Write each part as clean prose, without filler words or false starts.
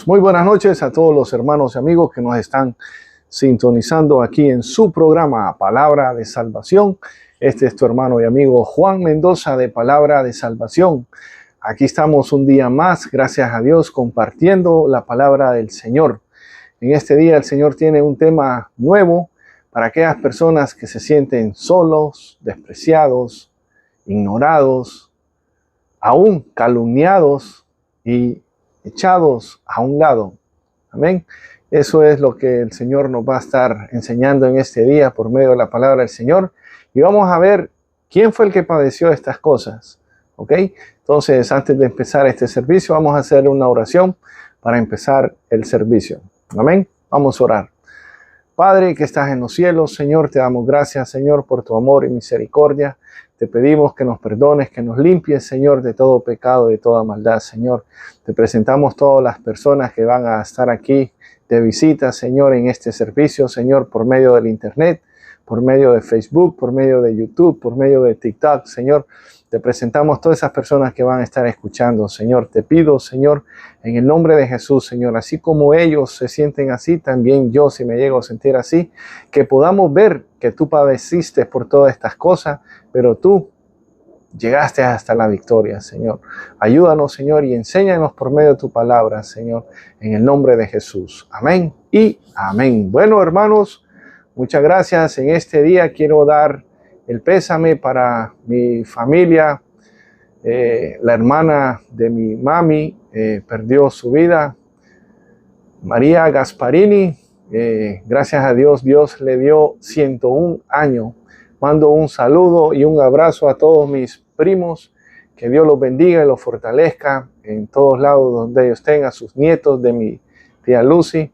Muy buenas noches a todos los hermanos y amigos que nos están sintonizando aquí en su programa Palabra de Salvación. Este es tu hermano y amigo Juan Mendoza de Palabra de Salvación. Aquí estamos un día más, gracias a Dios, compartiendo la palabra del Señor. En este día el Señor tiene un tema nuevo para aquellas personas que se sienten solos, despreciados, ignorados, aún calumniados y echados a un lado. Amén. Eso es lo que el Señor nos va a estar enseñando en este día por medio de la palabra del Señor. Y vamos a ver quién fue el que padeció estas cosas. ¿Ok? Entonces, antes de empezar este servicio, vamos a hacer una oración para empezar el servicio. Amén. Vamos a orar. Padre que estás en los cielos, Señor, te damos gracias, Señor, por tu amor y misericordia. Te pedimos que nos perdones, que nos limpies, Señor, de todo pecado, de toda maldad, Señor. Te presentamos todas las personas que van a estar aquí de visita, Señor, en este servicio, Señor, por medio del internet, por medio de Facebook, por medio de YouTube, por medio de TikTok, Señor. Te presentamos todas esas personas que van a estar escuchando, Señor. Te pido, Señor, en el nombre de Jesús, Señor, así como ellos se sienten así, también yo, si me llego a sentir así, que podamos ver que tú padeciste por todas estas cosas, pero tú llegaste hasta la victoria, Señor. Ayúdanos, Señor, y enséñanos por medio de tu palabra, Señor, en el nombre de Jesús. Amén y amén. Bueno, hermanos, muchas gracias. En este día quiero dar el pésame para mi familia. La hermana de mi mami perdió su vida, María Gasparini. Gracias a Dios, Dios le dio 101 años. Mando un saludo y un abrazo a todos mis primos. Que Dios los bendiga y los fortalezca en todos lados donde ellos estén, a sus nietos de mi tía Lucy.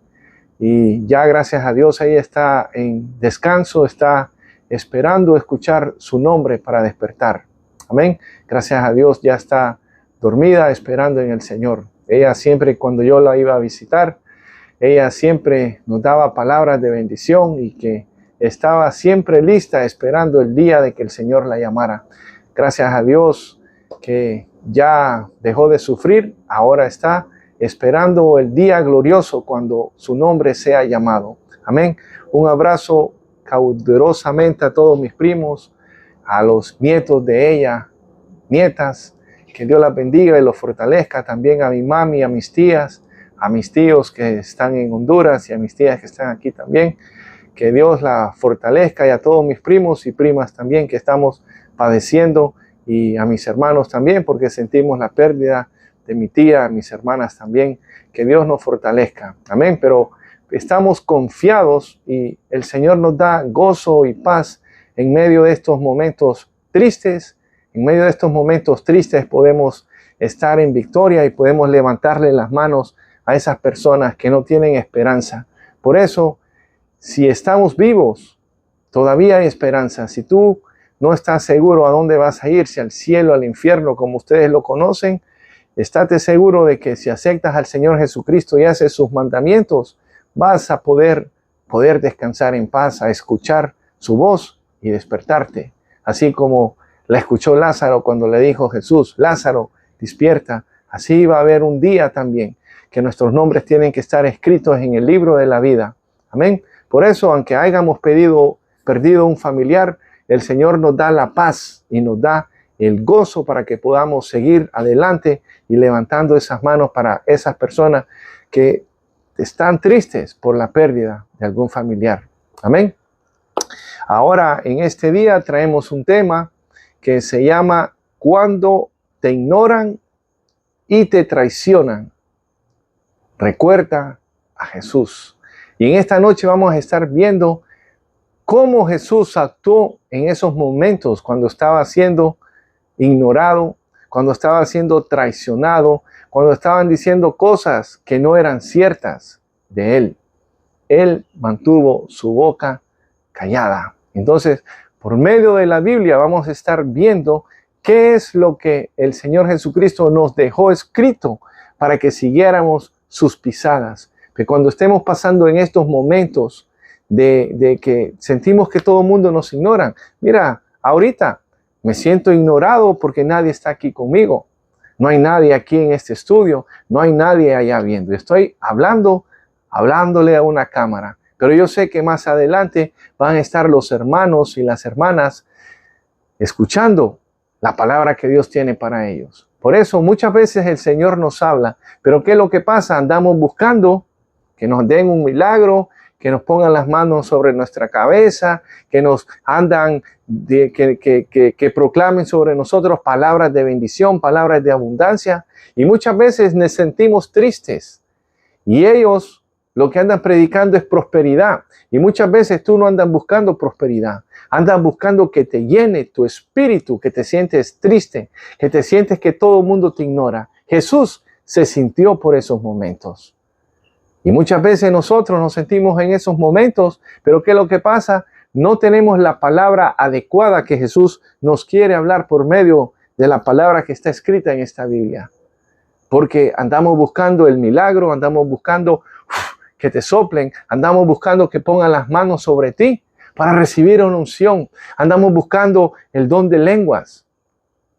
Y ya gracias a Dios ella está en descanso, está esperando escuchar su nombre para despertar. Amén. Gracias a Dios ya está dormida esperando en el Señor. Ella siempre, cuando yo la iba a visitar, ella siempre nos daba palabras de bendición y que estaba siempre lista esperando el día de que el Señor la llamara. Gracias a Dios que ya dejó de sufrir, ahora está esperando el día glorioso cuando su nombre sea llamado. Amén. Un abrazo caudrosamente a todos mis primos, a los nietos de ella, nietas, que Dios las bendiga y los fortalezca, también a mi mami, a mis tías, a mis tíos que están en Honduras y a mis tías que están aquí también, que Dios la fortalezca, y a todos mis primos y primas también que estamos padeciendo, y a mis hermanos también porque sentimos la pérdida de mi tía, a mis hermanas también, que Dios nos fortalezca. Amén. Pero estamos confiados y el Señor nos da gozo y paz en medio de estos momentos tristes. En medio de estos momentos tristes podemos estar en victoria y podemos levantarle las manos a esas personas que no tienen esperanza. Por eso, si estamos vivos, todavía hay esperanza. Si tú no estás seguro a dónde vas a ir, si al cielo, al infierno, como ustedes lo conocen, estate seguro de que si aceptas al Señor Jesucristo y haces sus mandamientos, vas a poder descansar en paz, a escuchar su voz y despertarte. Así como la escuchó Lázaro cuando le dijo Jesús, Lázaro, despierta. Así va a haber un día también que nuestros nombres tienen que estar escritos en el libro de la vida. Amén. Por eso, aunque hayamos perdido un familiar, el Señor nos da la paz y nos da el gozo para que podamos seguir adelante y levantando esas manos para esas personas que están tristes por la pérdida de algún familiar. Amén. Ahora, en este día traemos un tema que se llama Cuando te ignoran y te traicionan, recuerda a Jesús. Y en esta noche vamos a estar viendo cómo Jesús actuó en esos momentos cuando estaba siendo ignorado, cuando estaba siendo traicionado, cuando estaban diciendo cosas que no eran ciertas de él. Él mantuvo su boca callada. Entonces, por medio de la Biblia vamos a estar viendo qué es lo que el Señor Jesucristo nos dejó escrito para que siguiéramos sus pisadas. Que cuando estemos pasando en estos momentos de que sentimos que todo el mundo nos ignora, mira, ahorita me siento ignorado porque nadie está aquí conmigo. No hay nadie aquí en este estudio, no hay nadie allá viendo. Estoy hablándole a una cámara. Pero yo sé que más adelante van a estar los hermanos y las hermanas escuchando la palabra que Dios tiene para ellos. Por eso muchas veces el Señor nos habla. Pero ¿qué es lo que pasa? Andamos buscando que nos den un milagro, que nos pongan las manos sobre nuestra cabeza, que nos que proclamen sobre nosotros palabras de bendición, palabras de abundancia. Y muchas veces nos sentimos tristes. Y ellos lo que andan predicando es prosperidad. Y muchas veces tú no andas buscando prosperidad. Andas buscando que te llene tu espíritu, que te sientes triste, que te sientes que todo el mundo te ignora. Jesús se sintió por esos momentos. Y muchas veces nosotros nos sentimos en esos momentos, pero ¿qué es lo que pasa? No tenemos la palabra adecuada que Jesús nos quiere hablar por medio de la palabra que está escrita en esta Biblia. Porque andamos buscando el milagro, andamos buscando que te soplen, andamos buscando que pongan las manos sobre ti para recibir una unción, andamos buscando el don de lenguas.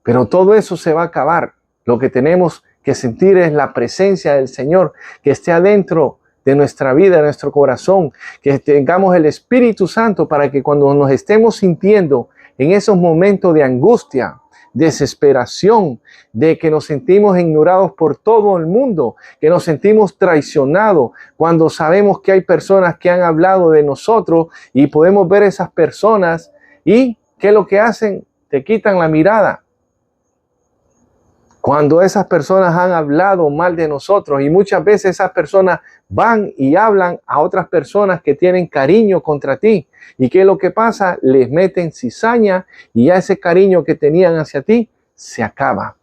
Pero todo eso se va a acabar. Lo que tenemos que sentir es la presencia del Señor, que esté adentro de nuestra vida, de nuestro corazón, que tengamos el Espíritu Santo para que cuando nos estemos sintiendo en esos momentos de angustia, desesperación, de que nos sentimos ignorados por todo el mundo, que nos sentimos traicionados, cuando sabemos que hay personas que han hablado de nosotros y podemos ver esas personas y ¿qué es lo que hacen? Te quitan la mirada. Cuando esas personas han hablado mal de nosotros y muchas veces esas personas van y hablan a otras personas que tienen cariño contra ti. ¿Y qué es lo que pasa? Les meten cizaña y ya ese cariño que tenían hacia ti se acaba.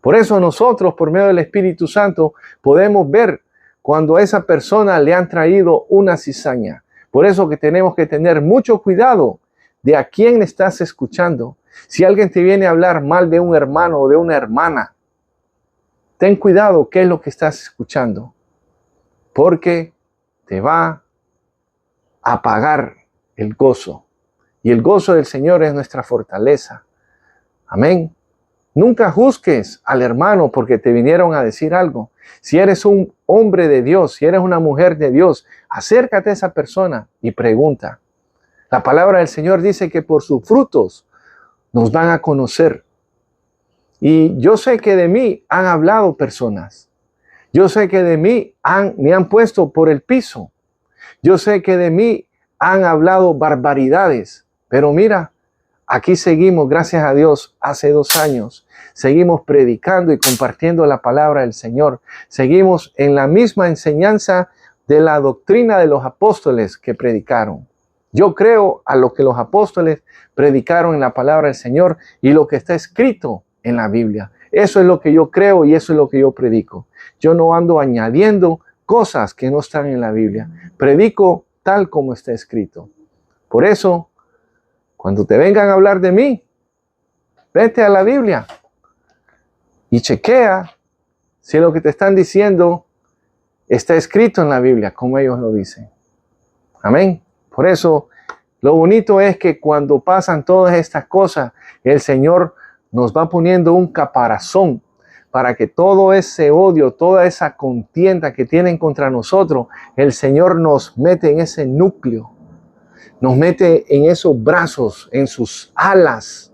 Por eso nosotros, por medio del Espíritu Santo, podemos ver cuando a esa persona le han traído una cizaña. Por eso que tenemos que tener mucho cuidado de a quién estás escuchando. Si alguien te viene a hablar mal de un hermano o de una hermana, ten cuidado qué es lo que estás escuchando, porque te va a apagar el gozo. Y el gozo del Señor es nuestra fortaleza. Amén. Nunca juzgues al hermano porque te vinieron a decir algo. Si eres un hombre de Dios, si eres una mujer de Dios, acércate a esa persona y pregunta. La palabra del Señor dice que por sus frutos nos van a conocer. Y yo sé que de mí han hablado personas. Yo sé que de mí me han puesto por el piso. Yo sé que de mí han hablado barbaridades. Pero mira, aquí seguimos, gracias a Dios, hace 2 años. Seguimos predicando y compartiendo la palabra del Señor. Seguimos en la misma enseñanza de la doctrina de los apóstoles que predicaron. Yo creo a lo que los apóstoles predicaron en la palabra del Señor y lo que está escrito en la Biblia. Eso es lo que yo creo y eso es lo que yo predico. Yo no ando añadiendo cosas que no están en la Biblia. Predico tal como está escrito. Por eso, cuando te vengan a hablar de mí, vete a la Biblia y chequea si lo que te están diciendo está escrito en la Biblia, como ellos lo dicen. Amén. Por eso, lo bonito es que cuando pasan todas estas cosas, el Señor nos va poniendo un caparazón para que todo ese odio, toda esa contienda que tienen contra nosotros, el Señor nos mete en ese núcleo, nos mete en esos brazos, en sus alas.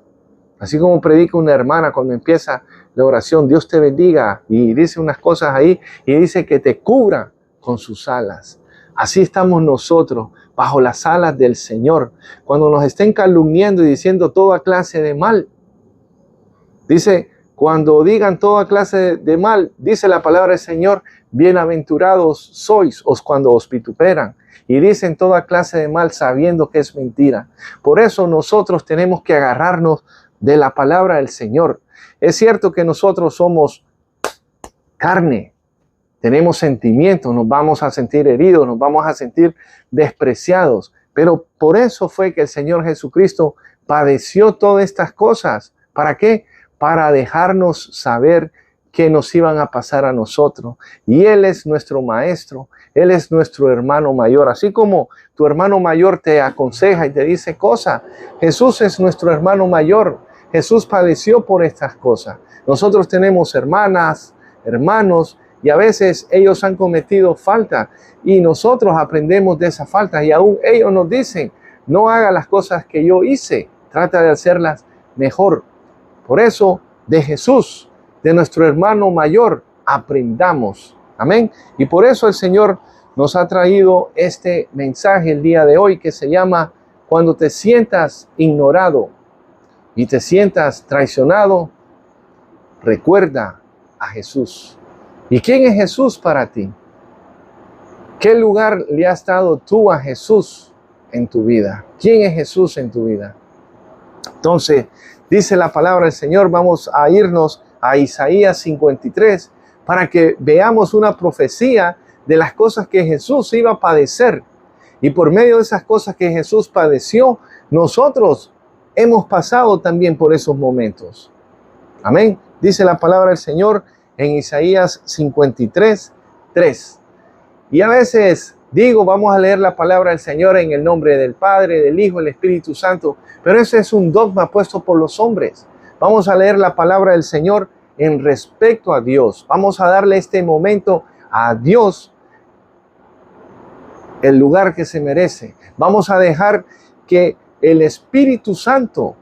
Así como predica una hermana cuando empieza la oración, Dios te bendiga, y dice unas cosas ahí, y dice que te cubra con sus alas. Así estamos nosotros, bajo las alas del Señor. Cuando nos estén calumniando y diciendo toda clase de mal, dice, cuando digan toda clase de mal, dice la palabra del Señor, bienaventurados sois cuando os vituperan y dicen toda clase de mal sabiendo que es mentira. Por eso nosotros tenemos que agarrarnos de la palabra del Señor. Es cierto que nosotros somos carne, tenemos sentimientos, nos vamos a sentir heridos, nos vamos a sentir despreciados, pero por eso fue que el Señor Jesucristo padeció todas estas cosas. ¿Para qué? Para dejarnos saber que nos iban a pasar a nosotros. Y Él es nuestro maestro, Él es nuestro hermano mayor. Así como tu hermano mayor te aconseja y te dice cosas, Jesús es nuestro hermano mayor. Jesús padeció por estas cosas. Nosotros tenemos hermanas, hermanos, y a veces ellos han cometido falta y nosotros aprendemos de esas faltas y aún ellos nos dicen, no haga las cosas que yo hice, trata de hacerlas mejor. Por eso, de Jesús, de nuestro hermano mayor, aprendamos. Amén. Y por eso el Señor nos ha traído este mensaje el día de hoy que se llama cuando te sientas ignorado y te sientas traicionado, recuerda a Jesús. ¿Y quién es Jesús para ti? ¿Qué lugar le has dado tú a Jesús en tu vida? ¿Quién es Jesús en tu vida? Entonces, dice la palabra del Señor, vamos a irnos a Isaías 53 para que veamos una profecía de las cosas que Jesús iba a padecer. Y por medio de esas cosas que Jesús padeció, nosotros hemos pasado también por esos momentos. Amén. Dice la palabra del Señor en Isaías 53, 3. Y a veces digo, vamos a leer la palabra del Señor en el nombre del Padre, del Hijo, del Espíritu Santo. Pero ese es un dogma puesto por los hombres. Vamos a leer la palabra del Señor en respecto a Dios. Vamos a darle este momento a Dios el lugar que se merece. Vamos a dejar que el Espíritu Santo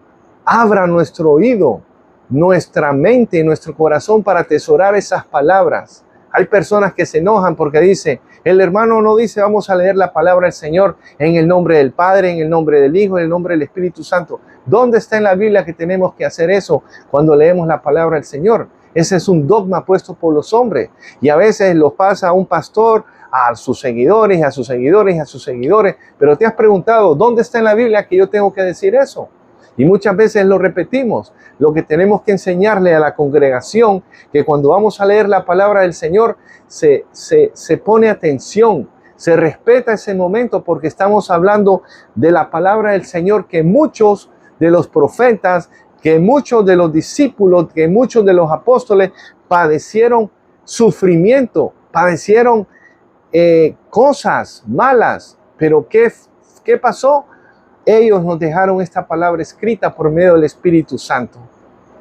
abra nuestro oído, nuestra mente y nuestro corazón para atesorar esas palabras. Hay personas que se enojan porque dice, el hermano no dice vamos a leer la palabra del Señor en el nombre del Padre, en el nombre del Hijo, en el nombre del Espíritu Santo. ¿Dónde está en la Biblia que tenemos que hacer eso cuando leemos la palabra del Señor? Ese es un dogma puesto por los hombres y a veces lo pasa a un pastor, a sus seguidores, a sus seguidores, a sus seguidores. Pero te has preguntado, ¿dónde está en la Biblia que yo tengo que decir eso? Y muchas veces lo repetimos. Lo que tenemos que enseñarle a la congregación, que cuando vamos a leer la palabra del Señor, se pone atención, se respeta ese momento porque estamos hablando de la palabra del Señor que muchos de los profetas, que muchos de los discípulos, que muchos de los apóstoles padecieron sufrimiento, padecieron cosas malas. Pero ¿qué pasó? Ellos nos dejaron esta palabra escrita por medio del Espíritu Santo.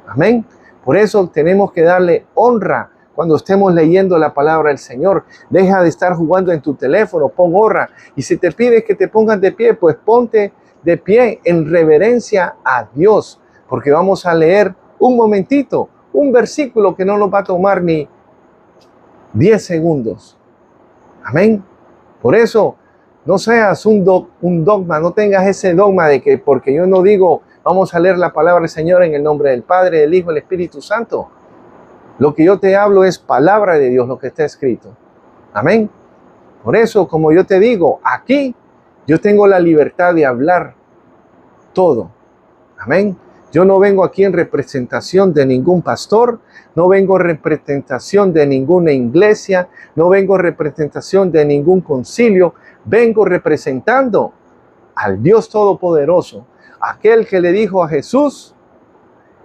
Amén. Por eso tenemos que darle honra cuando estemos leyendo la palabra del Señor. Deja de estar jugando en tu teléfono, pon honra. Y si te pide que te pongas de pie, pues ponte de pie en reverencia a Dios. Porque vamos a leer un momentito, un versículo que no nos va a tomar ni 10 segundos. Amén. Por eso, no seas un dogma, no tengas ese dogma de que porque yo no digo, vamos a leer la palabra del Señor en el nombre del Padre, del Hijo, del Espíritu Santo. Lo que yo te hablo es palabra de Dios, lo que está escrito. Amén. Por eso, como yo te digo, aquí yo tengo la libertad de hablar todo. Amén. Yo no vengo aquí en representación de ningún pastor, no vengo en representación de ninguna iglesia, no vengo en representación de ningún concilio, vengo representando al Dios Todopoderoso, aquel que le dijo a Jesús,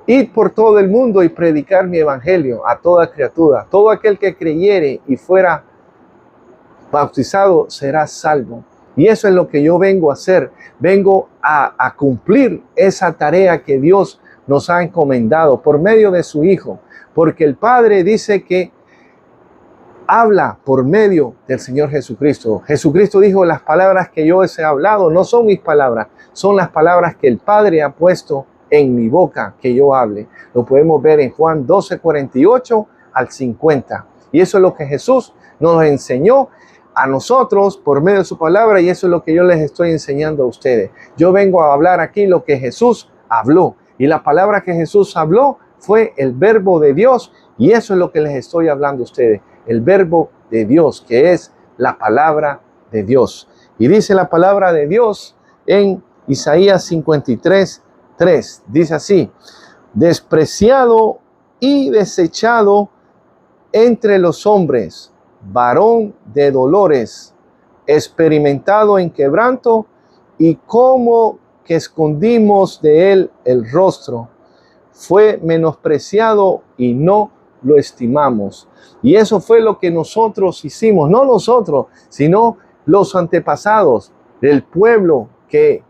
id por todo el mundo y predicar mi evangelio a toda criatura. Todo aquel que creyere y fuera bautizado será salvo. Y eso es lo que yo vengo a hacer. Vengo a cumplir esa tarea que Dios nos ha encomendado por medio de su Hijo. Porque el Padre dice que habla por medio del Señor Jesucristo. Jesucristo dijo, las palabras que yo os he hablado no son mis palabras, son las palabras que el Padre ha puesto en mi boca que yo hable. Lo podemos ver en Juan 12, 48 al 50. Y eso es lo que Jesús nos enseñó a nosotros por medio de su palabra, y eso es lo que yo les estoy enseñando a ustedes. Yo vengo a hablar aquí lo que Jesús habló, y la palabra que Jesús habló fue el verbo de Dios, y eso es lo que les estoy hablando a ustedes, el verbo de Dios, que es la palabra de Dios. Y dice la palabra de Dios en Isaías 53, 3, dice así: despreciado y desechado entre los hombres, varón de dolores, experimentado en quebranto, y como que escondimos de él el rostro. Fue menospreciado y no lo estimamos. Y eso fue lo que nosotros hicimos, no nosotros, sino los antepasados del pueblo que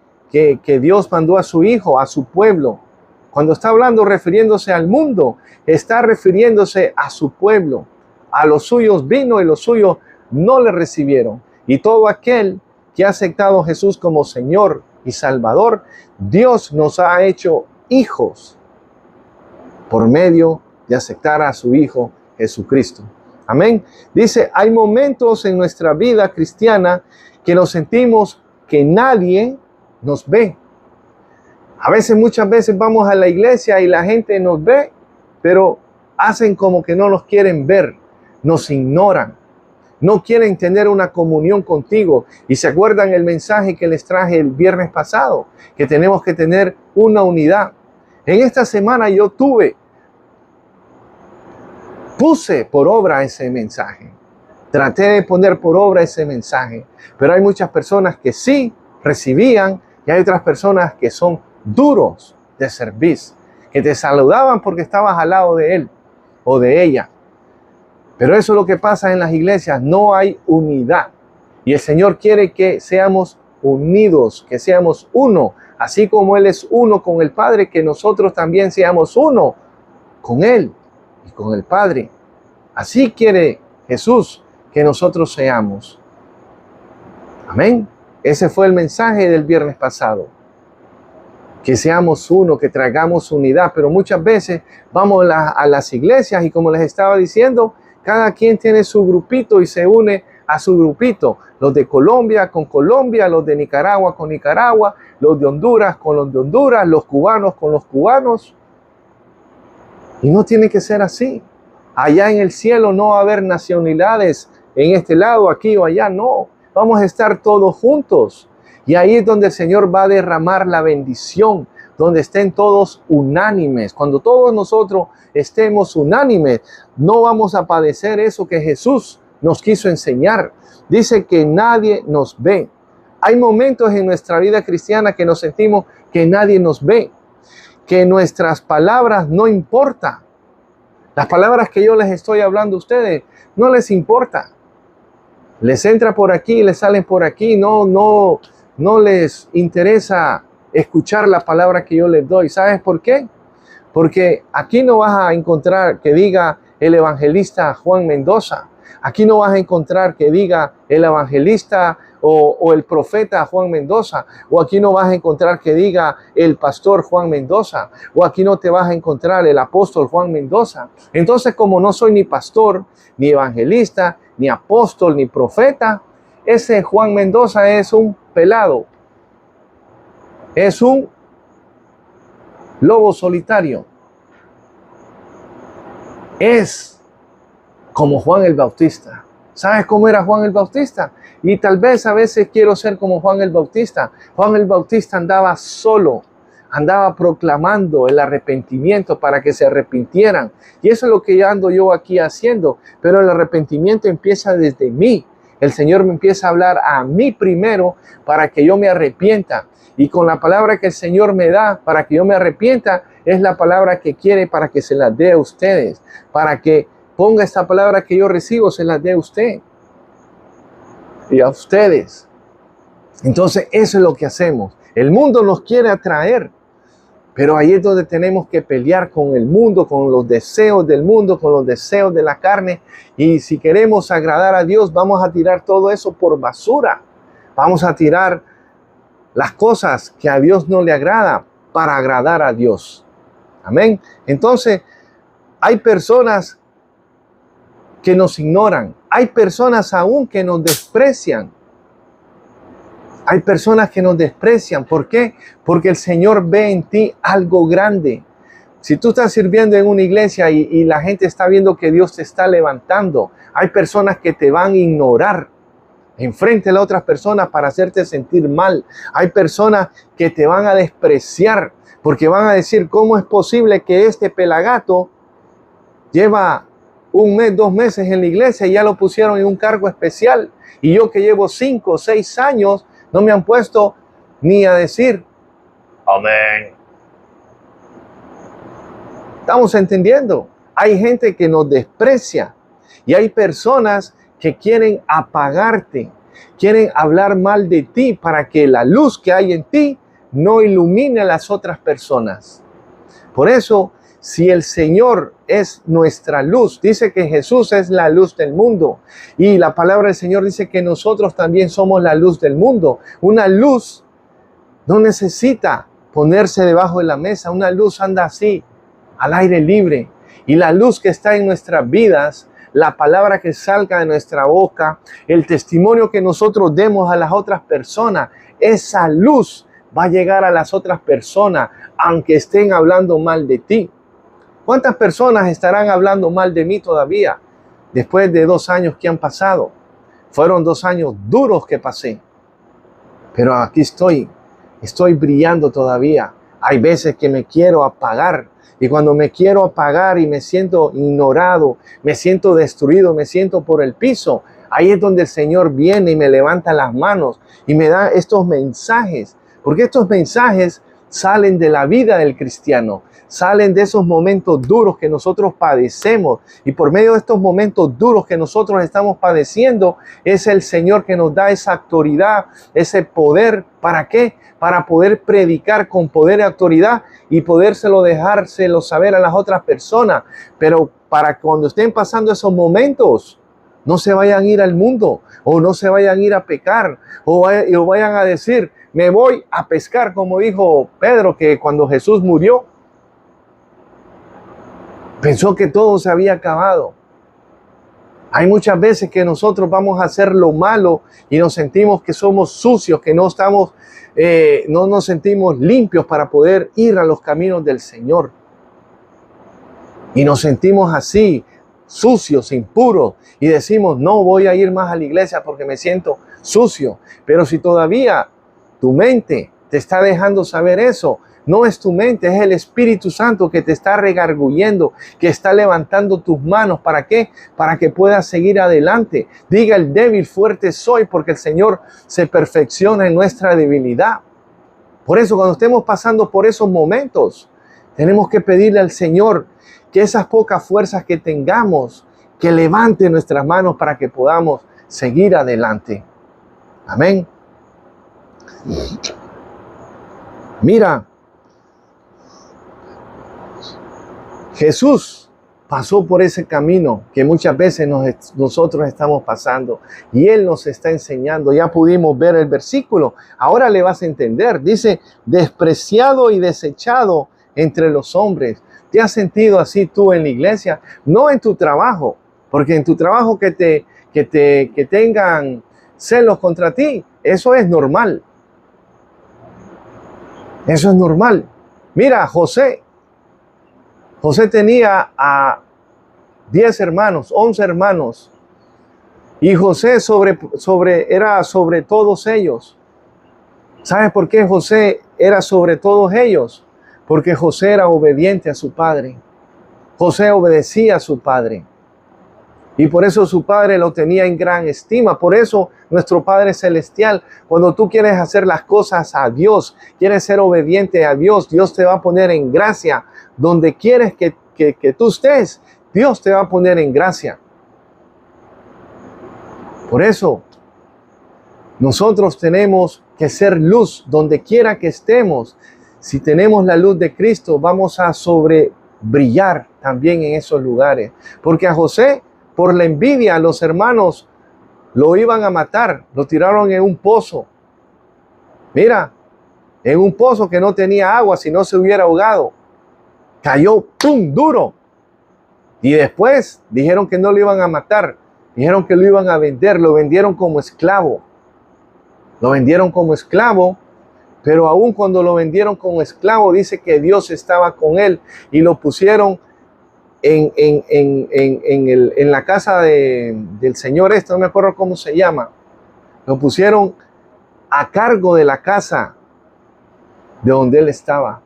Dios mandó a su Hijo, a su pueblo. Cuando está hablando refiriéndose al mundo, está refiriéndose a su pueblo. A los suyos vino y los suyos no le recibieron. Y todo aquel que ha aceptado a Jesús como Señor y Salvador, Dios nos ha hecho hijos por medio de aceptar a su Hijo Jesucristo. Amén. Dice, hay momentos en nuestra vida cristiana que nos sentimos que nadie nos ve. A veces, muchas veces vamos a la iglesia y la gente nos ve, pero hacen como que no nos quieren ver, nos ignoran, no quieren tener una comunión contigo. Y se acuerdan el mensaje que les traje el viernes pasado, que tenemos que tener una unidad. En esta semana yo puse por obra ese mensaje. Traté de poner por obra ese mensaje. Pero hay muchas personas que sí recibían y hay otras personas que son duros de servicio, que te saludaban porque estabas al lado de él o de ella. Pero eso es lo que pasa en las iglesias. No hay unidad. Y el Señor quiere que seamos unidos, que seamos uno. Así como Él es uno con el Padre, que nosotros también seamos uno con Él y con el Padre. Así quiere Jesús que nosotros seamos. Amén. Ese fue el mensaje del viernes pasado. Que seamos uno, que traigamos unidad. Pero muchas veces vamos a las iglesias y como les estaba diciendo, cada quien tiene su grupito y se une a su grupito. Los de Colombia con Colombia, los de Nicaragua con Nicaragua, los de Honduras con los de Honduras, los cubanos con los cubanos. Y no tiene que ser así. Allá en el cielo no va a haber nacionalidades en este lado, aquí o allá, no. Vamos a estar todos juntos. Y ahí es donde el Señor va a derramar la bendición, donde estén todos unánimes. Cuando todos nosotros estemos unánimes, no vamos a padecer eso que Jesús nos quiso enseñar. Dice que nadie nos ve. Hay momentos en nuestra vida cristiana que nos sentimos que nadie nos ve, que nuestras palabras no importan. Las palabras que yo les estoy hablando a ustedes no les importa. Les entra por aquí, les salen por aquí, no les interesa escuchar la palabra que yo les doy. ¿Sabes por qué? Porque aquí no vas a encontrar que diga el evangelista Juan Mendoza. Aquí no vas a encontrar que diga el evangelista o el profeta Juan Mendoza. O aquí no vas a encontrar que diga el pastor Juan Mendoza. O aquí no te vas a encontrar el apóstol Juan Mendoza. Entonces, como no soy ni pastor, ni evangelista, ni apóstol, ni profeta, ese Juan Mendoza es un pelado. Es un lobo solitario. Es como Juan el Bautista. ¿Sabes cómo era Juan el Bautista? Y tal vez a veces quiero ser como Juan el Bautista. Juan el Bautista andaba solo, andaba proclamando el arrepentimiento para que se arrepintieran. Y eso es lo que ando yo aquí haciendo. Pero el arrepentimiento empieza desde mí. El Señor me empieza a hablar a mí primero para que yo me arrepienta. Y con la palabra que el Señor me da para que yo me arrepienta, es la palabra que quiere para que se la dé a ustedes. Para que ponga esta palabra que yo recibo, se la dé a usted y a ustedes. Entonces, eso es lo que hacemos. El mundo nos quiere atraer, pero ahí es donde tenemos que pelear con el mundo, con los deseos del mundo, con los deseos de la carne. Y si queremos agradar a Dios, vamos a tirar todo eso por basura. Vamos a tirar las cosas que a Dios no le agrada para agradar a Dios. Amén. Entonces, hay personas que nos ignoran. Hay personas aún que nos desprecian. Hay personas que nos desprecian. ¿Por qué? Porque el Señor ve en ti algo grande. Si tú estás sirviendo en una iglesia y la gente está viendo que Dios te está levantando, hay personas que te van a ignorar enfrente a las otras personas para hacerte sentir mal. Hay personas que te van a despreciar porque van a decir, ¿cómo es posible que este pelagato lleva 1 mes, 2 meses en la iglesia y ya lo pusieron en un cargo especial? Y yo que llevo 5 o 6 años, no me han puesto ni a decir amén. ¿Estamos entendiendo? Hay gente que nos desprecia y hay personas que quieren apagarte, quieren hablar mal de ti para que la luz que hay en ti no ilumine a las otras personas. Por eso, si el Señor es nuestra luz, dice que Jesús es la luz del mundo. Y la palabra del Señor dice que nosotros también somos la luz del mundo. Una luz no necesita ponerse debajo de la mesa. Una luz anda así, al aire libre. Y la luz que está en nuestras vidas, la palabra que salga de nuestra boca, el testimonio que nosotros demos a las otras personas, esa luz va a llegar a las otras personas, aunque estén hablando mal de ti. ¿Cuántas personas estarán hablando mal de mí todavía? Después de 2 años que han pasado. Fueron 2 años duros que pasé. Pero aquí estoy brillando todavía. Hay veces que me quiero apagar. Y cuando me quiero apagar y me siento ignorado, me siento destruido, me siento por el piso, ahí es donde el Señor viene y me levanta las manos y me da estos mensajes. Porque estos mensajes salen de la vida del cristiano, salen de esos momentos duros que nosotros padecemos. Y por medio de estos momentos duros que nosotros estamos padeciendo, es el Señor que nos da esa autoridad, ese poder. ¿Para qué? Para poder predicar con poder y autoridad y dejárselo saber a las otras personas. Pero para cuando estén pasando esos momentos, no se vayan a ir al mundo, o no se vayan a ir a pecar, o vayan a decir, me voy a pescar, como dijo Pedro, que cuando Jesús murió, pensó que todo se había acabado. Hay muchas veces que nosotros vamos a hacer lo malo y nos sentimos que somos sucios, que no nos sentimos limpios para poder ir a los caminos del Señor. Y nos sentimos así, sucios, impuros, y decimos, no voy a ir más a la iglesia porque me siento sucio. Pero si todavía tu mente te está dejando saber eso, no es tu mente, es el Espíritu Santo que te está redarguyendo, que está levantando tus manos. ¿Para qué? Para que puedas seguir adelante. Diga el débil, fuerte soy, porque el Señor se perfecciona en nuestra debilidad. Por eso, cuando estemos pasando por esos momentos, tenemos que pedirle al Señor que esas pocas fuerzas que tengamos, que levante nuestras manos para que podamos seguir adelante. Amén. Mira, Jesús pasó por ese camino que muchas veces nosotros estamos pasando y Él nos está enseñando. Ya pudimos ver el versículo, ahora le vas a entender. Dice, despreciado y desechado entre los hombres. ¿Te has sentido así tú en la iglesia? No en tu trabajo, porque en tu trabajo que tengan celos contra ti, eso es normal. Eso es normal. Mira, José tenía a 10 hermanos, 11 hermanos. Y José era sobre todos ellos. ¿Sabes por qué José era sobre todos ellos? Porque José era obediente a su padre. José obedecía a su padre. Y por eso su padre lo tenía en gran estima. Por eso nuestro Padre Celestial, cuando tú quieres hacer las cosas a Dios, quieres ser obediente a Dios, Dios te va a poner en gracia. Donde quieres que tú estés, Dios te va a poner en gracia. Por eso, nosotros tenemos que ser luz donde quiera que estemos. Si tenemos la luz de Cristo, vamos a brillar también en esos lugares. Porque a José, por la envidia, los hermanos lo iban a matar, lo tiraron en un pozo. Mira, en un pozo que no tenía agua, si no se hubiera ahogado. Cayó, ¡pum!, duro. Y después dijeron que no lo iban a matar, dijeron que lo iban a vender, lo vendieron como esclavo. Lo vendieron como esclavo, pero aún cuando lo vendieron como esclavo, dice que Dios estaba con él y lo pusieron en la casa del señor no me acuerdo cómo se llama. Lo pusieron a cargo de la casa de donde él estaba.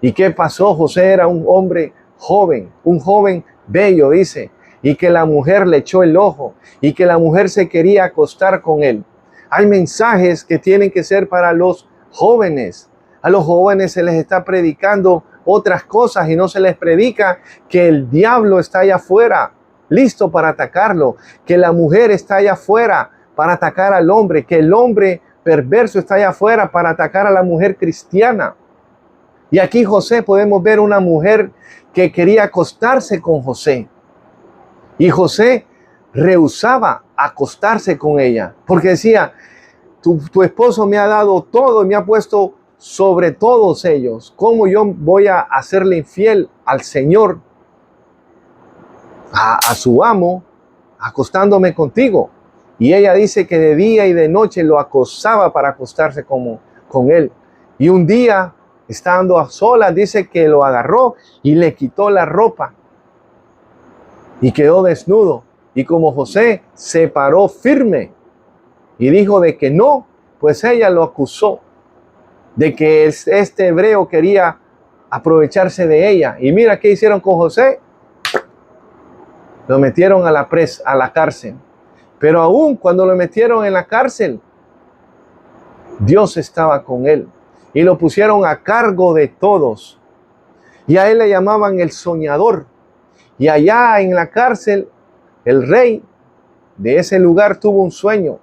¿Y qué pasó? José era un hombre joven, un joven bello, dice, y que la mujer le echó el ojo y que la mujer se quería acostar con él. Hay mensajes que tienen que ser para los jóvenes. A los jóvenes se les está predicando otras cosas y no se les predica que el diablo está allá afuera, listo para atacarlo, que la mujer está allá afuera para atacar al hombre, que el hombre perverso está allá afuera para atacar a la mujer cristiana. Y aquí José podemos ver una mujer que quería acostarse con José. Y José rehusaba acostarse con ella, porque decía, tu esposo me ha dado todo y me ha puesto sobre todos ellos. ¿Cómo yo voy a hacerle infiel al Señor, a su amo, acostándome contigo? Y ella dice que de día y de noche lo acosaba para acostarse con él. Y un día, estando a solas, dice que lo agarró y le quitó la ropa. Y quedó desnudo. Y como José se paró firme y dijo de que no, pues ella lo acusó de que este hebreo quería aprovecharse de ella. Y mira qué hicieron con José. Lo metieron a la cárcel. Pero aún cuando lo metieron en la cárcel, Dios estaba con él. Y lo pusieron a cargo de todos. Y a él le llamaban el soñador. Y allá en la cárcel, el rey de ese lugar tuvo un sueño.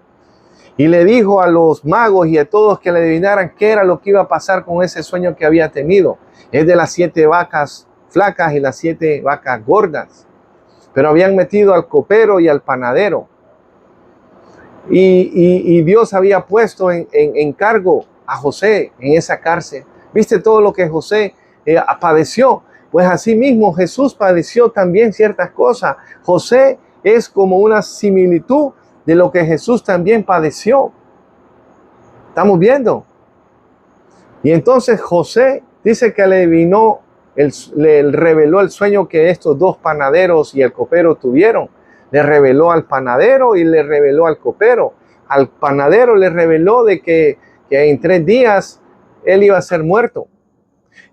Y le dijo a los magos y a todos que le adivinaran qué era lo que iba a pasar con ese sueño que había tenido. Es de las 7 vacas flacas y las 7 vacas gordas. Pero habían metido al copero y al panadero. Y Dios había puesto en cargo a José en esa cárcel. ¿Viste todo lo que José padeció? Pues así mismo Jesús padeció también ciertas cosas. José es como una similitud de lo que Jesús también padeció. ¿Estamos viendo? Y entonces José dice que le reveló el sueño que estos 2 panaderos y el copero tuvieron. Le reveló al panadero y le reveló al copero. Al panadero le reveló de que en 3 días él iba a ser muerto.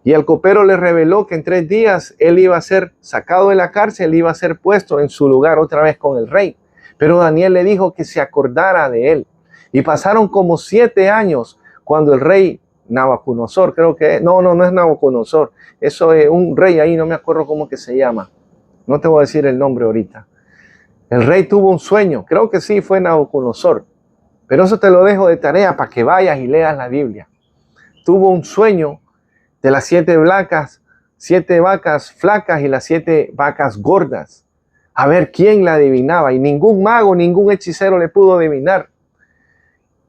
Y al copero le reveló que en 3 días él iba a ser sacado de la cárcel, iba a ser puesto en su lugar otra vez con el rey. Pero Daniel le dijo que se acordara de él. Y pasaron como 7 años cuando el rey Nabucodonosor, creo que no es Nabucodonosor, eso es un rey ahí, no me acuerdo cómo que se llama. No te voy a decir el nombre ahorita. El rey tuvo un sueño, creo que sí fue Nabucodonosor, pero eso te lo dejo de tarea para que vayas y leas la Biblia. Tuvo un sueño de las 7 vacas flacas y las 7 vacas gordas. A ver quién la adivinaba. Y ningún mago, ningún hechicero le pudo adivinar.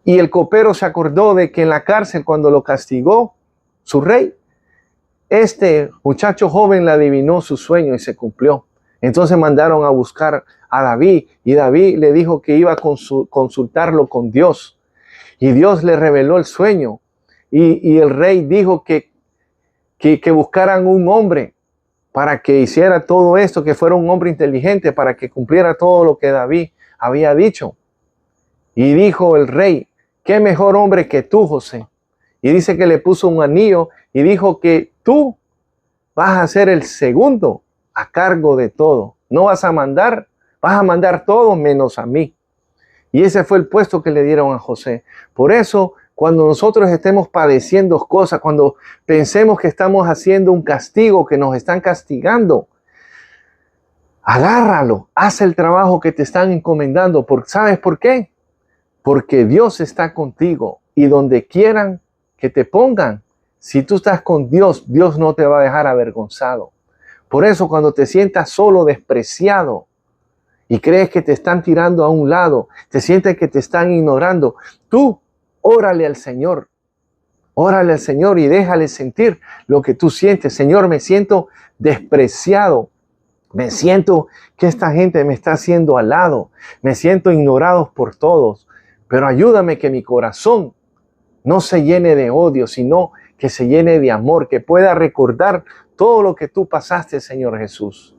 Y el copero se acordó de que en la cárcel, cuando lo castigó su rey, este muchacho joven le adivinó su sueño y se cumplió. Entonces mandaron a buscar a David y David le dijo que iba a consultarlo con Dios. Y Dios le reveló el sueño. Y el rey dijo que buscaran un hombre para que hiciera todo esto, que fuera un hombre inteligente, para que cumpliera todo lo que David había dicho. Y dijo el rey, ¿qué mejor hombre que tú, José? Y dice que le puso un anillo y dijo que tú vas a ser el segundo a cargo de todo. No vas a mandar todo menos a mí. Y ese fue el puesto que le dieron a José. Por eso, cuando nosotros estemos padeciendo cosas, cuando pensemos que estamos haciendo un castigo, que nos están castigando, agárralo, haz el trabajo que te están encomendando. ¿Sabes por qué? Porque Dios está contigo y donde quieran que te pongan, si tú estás con Dios, Dios no te va a dejar avergonzado. Por eso cuando te sientas solo, despreciado y crees que te están tirando a un lado, te sientes que te están ignorando, tú órale al Señor y déjale sentir lo que tú sientes. Señor, me siento despreciado. Me siento que esta gente me está haciendo al lado. Me siento ignorado por todos. Pero ayúdame que mi corazón no se llene de odio, sino que se llene de amor, que pueda recordar todo lo que tú pasaste, Señor Jesús.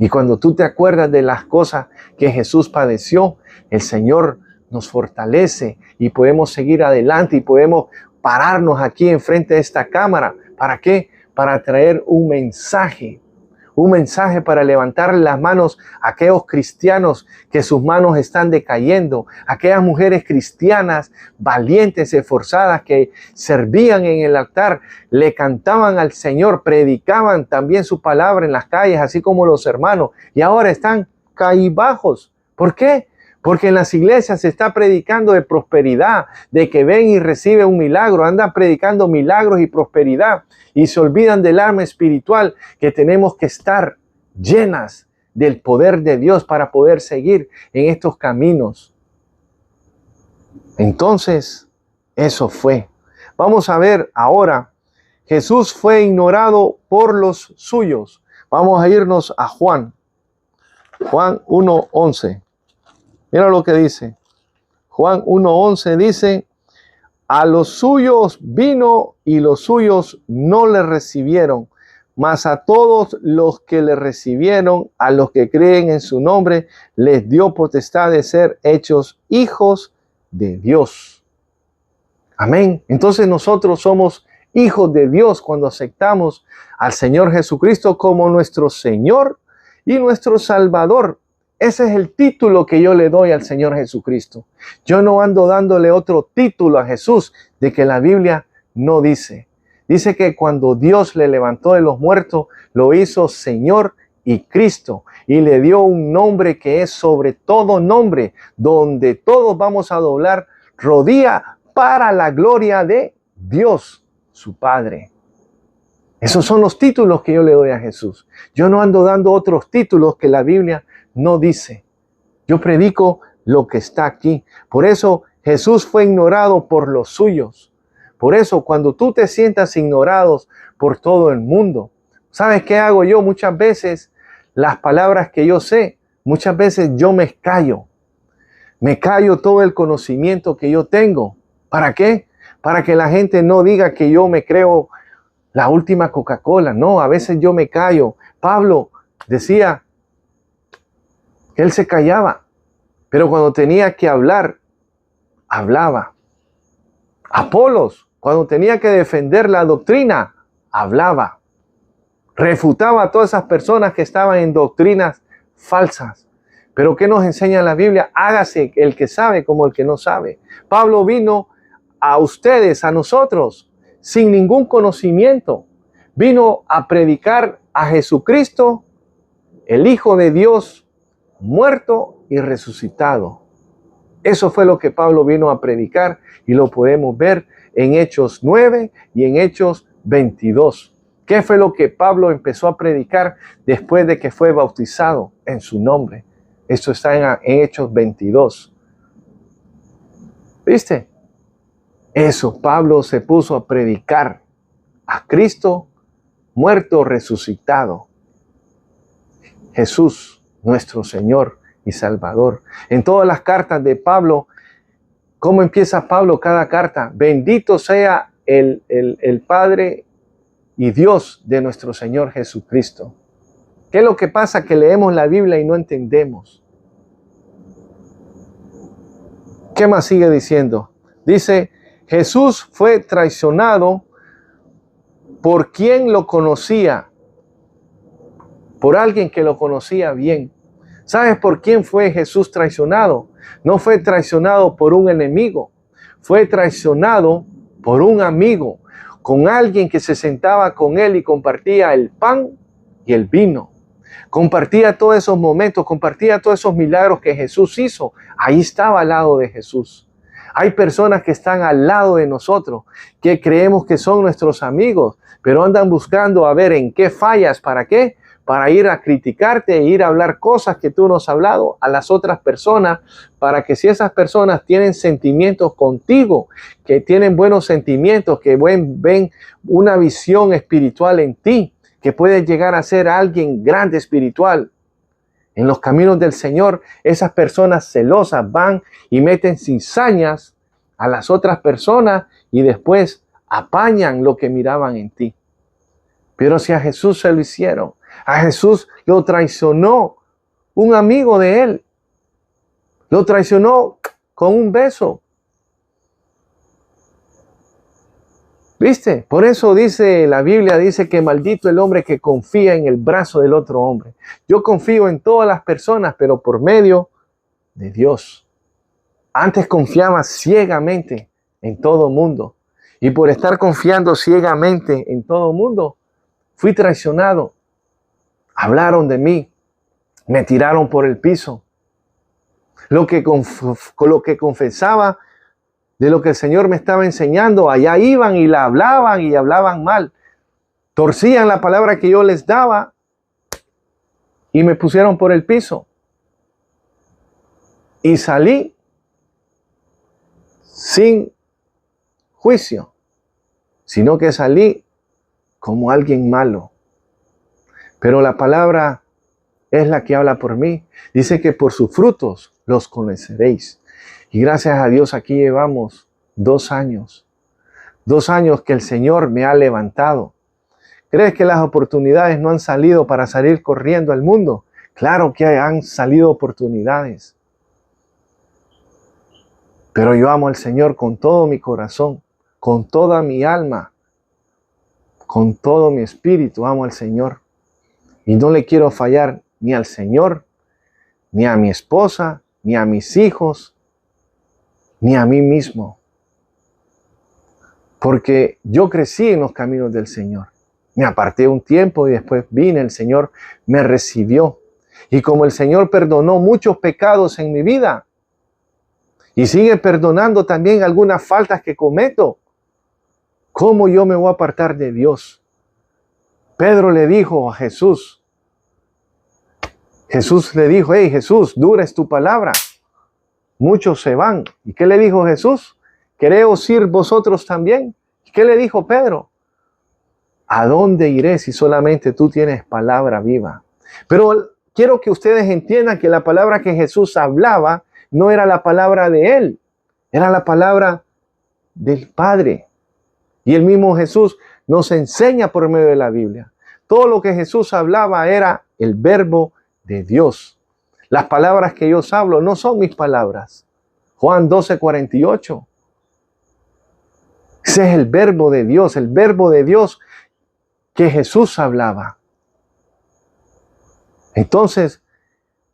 Y cuando tú te acuerdas de las cosas que Jesús padeció, el Señor nos fortalece y podemos seguir adelante y podemos pararnos aquí enfrente de esta cámara. ¿Para qué? Para traer un mensaje para levantar las manos a aquellos cristianos que sus manos están decayendo, aquellas mujeres cristianas valientes, esforzadas, que servían en el altar, le cantaban al Señor, predicaban también su palabra en las calles, así como los hermanos, y ahora están caibajos. ¿Por qué? Porque en las iglesias se está predicando de prosperidad, de que ven y reciben un milagro. Andan predicando milagros y prosperidad y se olvidan del alma espiritual, que tenemos que estar llenas del poder de Dios para poder seguir en estos caminos. Entonces, eso fue. Vamos a ver ahora, Jesús fue ignorado por los suyos. Vamos a irnos a Juan 1:11. Mira lo que dice. Juan 1:11 dice, a los suyos vino y los suyos no le recibieron, mas a todos los que le recibieron, a los que creen en su nombre, les dio potestad de ser hechos hijos de Dios. Amén. Entonces nosotros somos hijos de Dios cuando aceptamos al Señor Jesucristo como nuestro Señor y nuestro Salvador. Ese es el título que yo le doy al Señor Jesucristo. Yo no ando dándole otro título a Jesús de que la Biblia no dice. Dice que cuando Dios le levantó de los muertos, lo hizo Señor y Cristo. Y le dio un nombre que es sobre todo nombre, donde todos vamos a doblar rodilla para la gloria de Dios, su Padre. Esos son los títulos que yo le doy a Jesús. Yo no ando dando otros títulos que la Biblia no dice. Yo predico lo que está aquí. Por eso Jesús fue ignorado por los suyos. Por eso cuando tú te sientas ignorado por todo el mundo, ¿sabes qué hago yo? Muchas veces las palabras que yo sé, muchas veces yo me callo. Me callo todo el conocimiento que yo tengo. ¿Para qué? Para que la gente no diga que yo me creo la última Coca-Cola. No, a veces yo me callo. Pablo decía que él se callaba, pero cuando tenía que hablar, hablaba. Apolos, cuando tenía que defender la doctrina, hablaba. Refutaba a todas esas personas que estaban en doctrinas falsas. Pero ¿qué nos enseña la Biblia? Hágase el que sabe como el que no sabe. Pablo vino a ustedes, a nosotros, sin ningún conocimiento. Vino a predicar a Jesucristo, el Hijo de Dios, muerto y resucitado. Eso fue lo que Pablo vino a predicar y lo podemos ver en Hechos 9 y en Hechos 22. ¿Qué fue lo que Pablo empezó a predicar después de que fue bautizado en su nombre? Esto está en Hechos 22. ¿Viste? Eso, Pablo se puso a predicar a Cristo muerto, resucitado. Jesús, nuestro Señor y Salvador. En todas las cartas de Pablo, ¿cómo empieza Pablo cada carta? Bendito sea el Padre y Dios de nuestro Señor Jesucristo. ¿Qué es lo que pasa? Que leemos la Biblia y no entendemos. ¿Qué más sigue diciendo? Dice, Jesús fue traicionado por quien lo conocía, por alguien que lo conocía bien. ¿Sabes por quién fue Jesús traicionado? No fue traicionado por un enemigo, fue traicionado por un amigo, con alguien que se sentaba con él y compartía el pan y el vino. Compartía todos esos momentos, compartía todos esos milagros que Jesús hizo. Ahí estaba al lado de Jesús. Hay personas que están al lado de nosotros, que creemos que son nuestros amigos, pero andan buscando a ver en qué fallas. ¿Para qué? Para ir a criticarte e ir a hablar cosas que tú no has hablado a las otras personas, para que si esas personas tienen sentimientos contigo, que tienen buenos sentimientos, que ven una visión espiritual en ti, que puedes llegar a ser alguien grande espiritual en los caminos del Señor, esas personas celosas van y meten cizañas a las otras personas y después apañan lo que miraban en ti. Pero si a Jesús se lo hicieron, a Jesús lo traicionó un amigo de él, lo traicionó con un beso. ¿Viste? Por eso dice la Biblia, dice que maldito el hombre que confía en el brazo del otro hombre. Yo confío en todas las personas, pero por medio de Dios. Antes confiaba ciegamente en todo mundo. Y por estar confiando ciegamente en todo mundo, fui traicionado. Hablaron de mí, me tiraron por el piso. Con lo que confesaba de lo que el Señor me estaba enseñando, allá iban y la hablaban y hablaban mal. Torcían la palabra que yo les daba y me pusieron por el piso. Y salí sin juicio, sino que salí como alguien malo. Pero la palabra es la que habla por mí. Dice que por sus frutos los conoceréis. Y gracias a Dios aquí llevamos 2 años. 2 años que el Señor me ha levantado. ¿Crees que las oportunidades no han salido para salir corriendo al mundo? Claro que han salido oportunidades. Pero yo amo al Señor con todo mi corazón, con toda mi alma, con todo mi espíritu. Amo al Señor. Y no le quiero fallar ni al Señor, ni a mi esposa, ni a mis hijos, ni a mí mismo. Porque yo crecí en los caminos del Señor. Me aparté un tiempo y después vine, el Señor me recibió. Y como el Señor perdonó muchos pecados en mi vida, y sigue perdonando también algunas faltas que cometo, ¿cómo yo me voy a apartar de Dios? Pedro le dijo a Jesús, le dijo, hey Jesús, dura es tu palabra, muchos se van. ¿Y qué le dijo Jesús? ¿Queréos ir vosotros también? ¿Y qué le dijo Pedro? ¿A dónde iré si solamente tú tienes palabra viva? Pero quiero que ustedes entiendan que la palabra que Jesús hablaba no era la palabra de Él, era la palabra del Padre. Y el mismo Jesús nos enseña por medio de la Biblia. Todo lo que Jesús hablaba era el verbo de Dios. Las palabras que yo os hablo no son mis palabras. Juan 12:48. Ese es el verbo de Dios que Jesús hablaba. Entonces,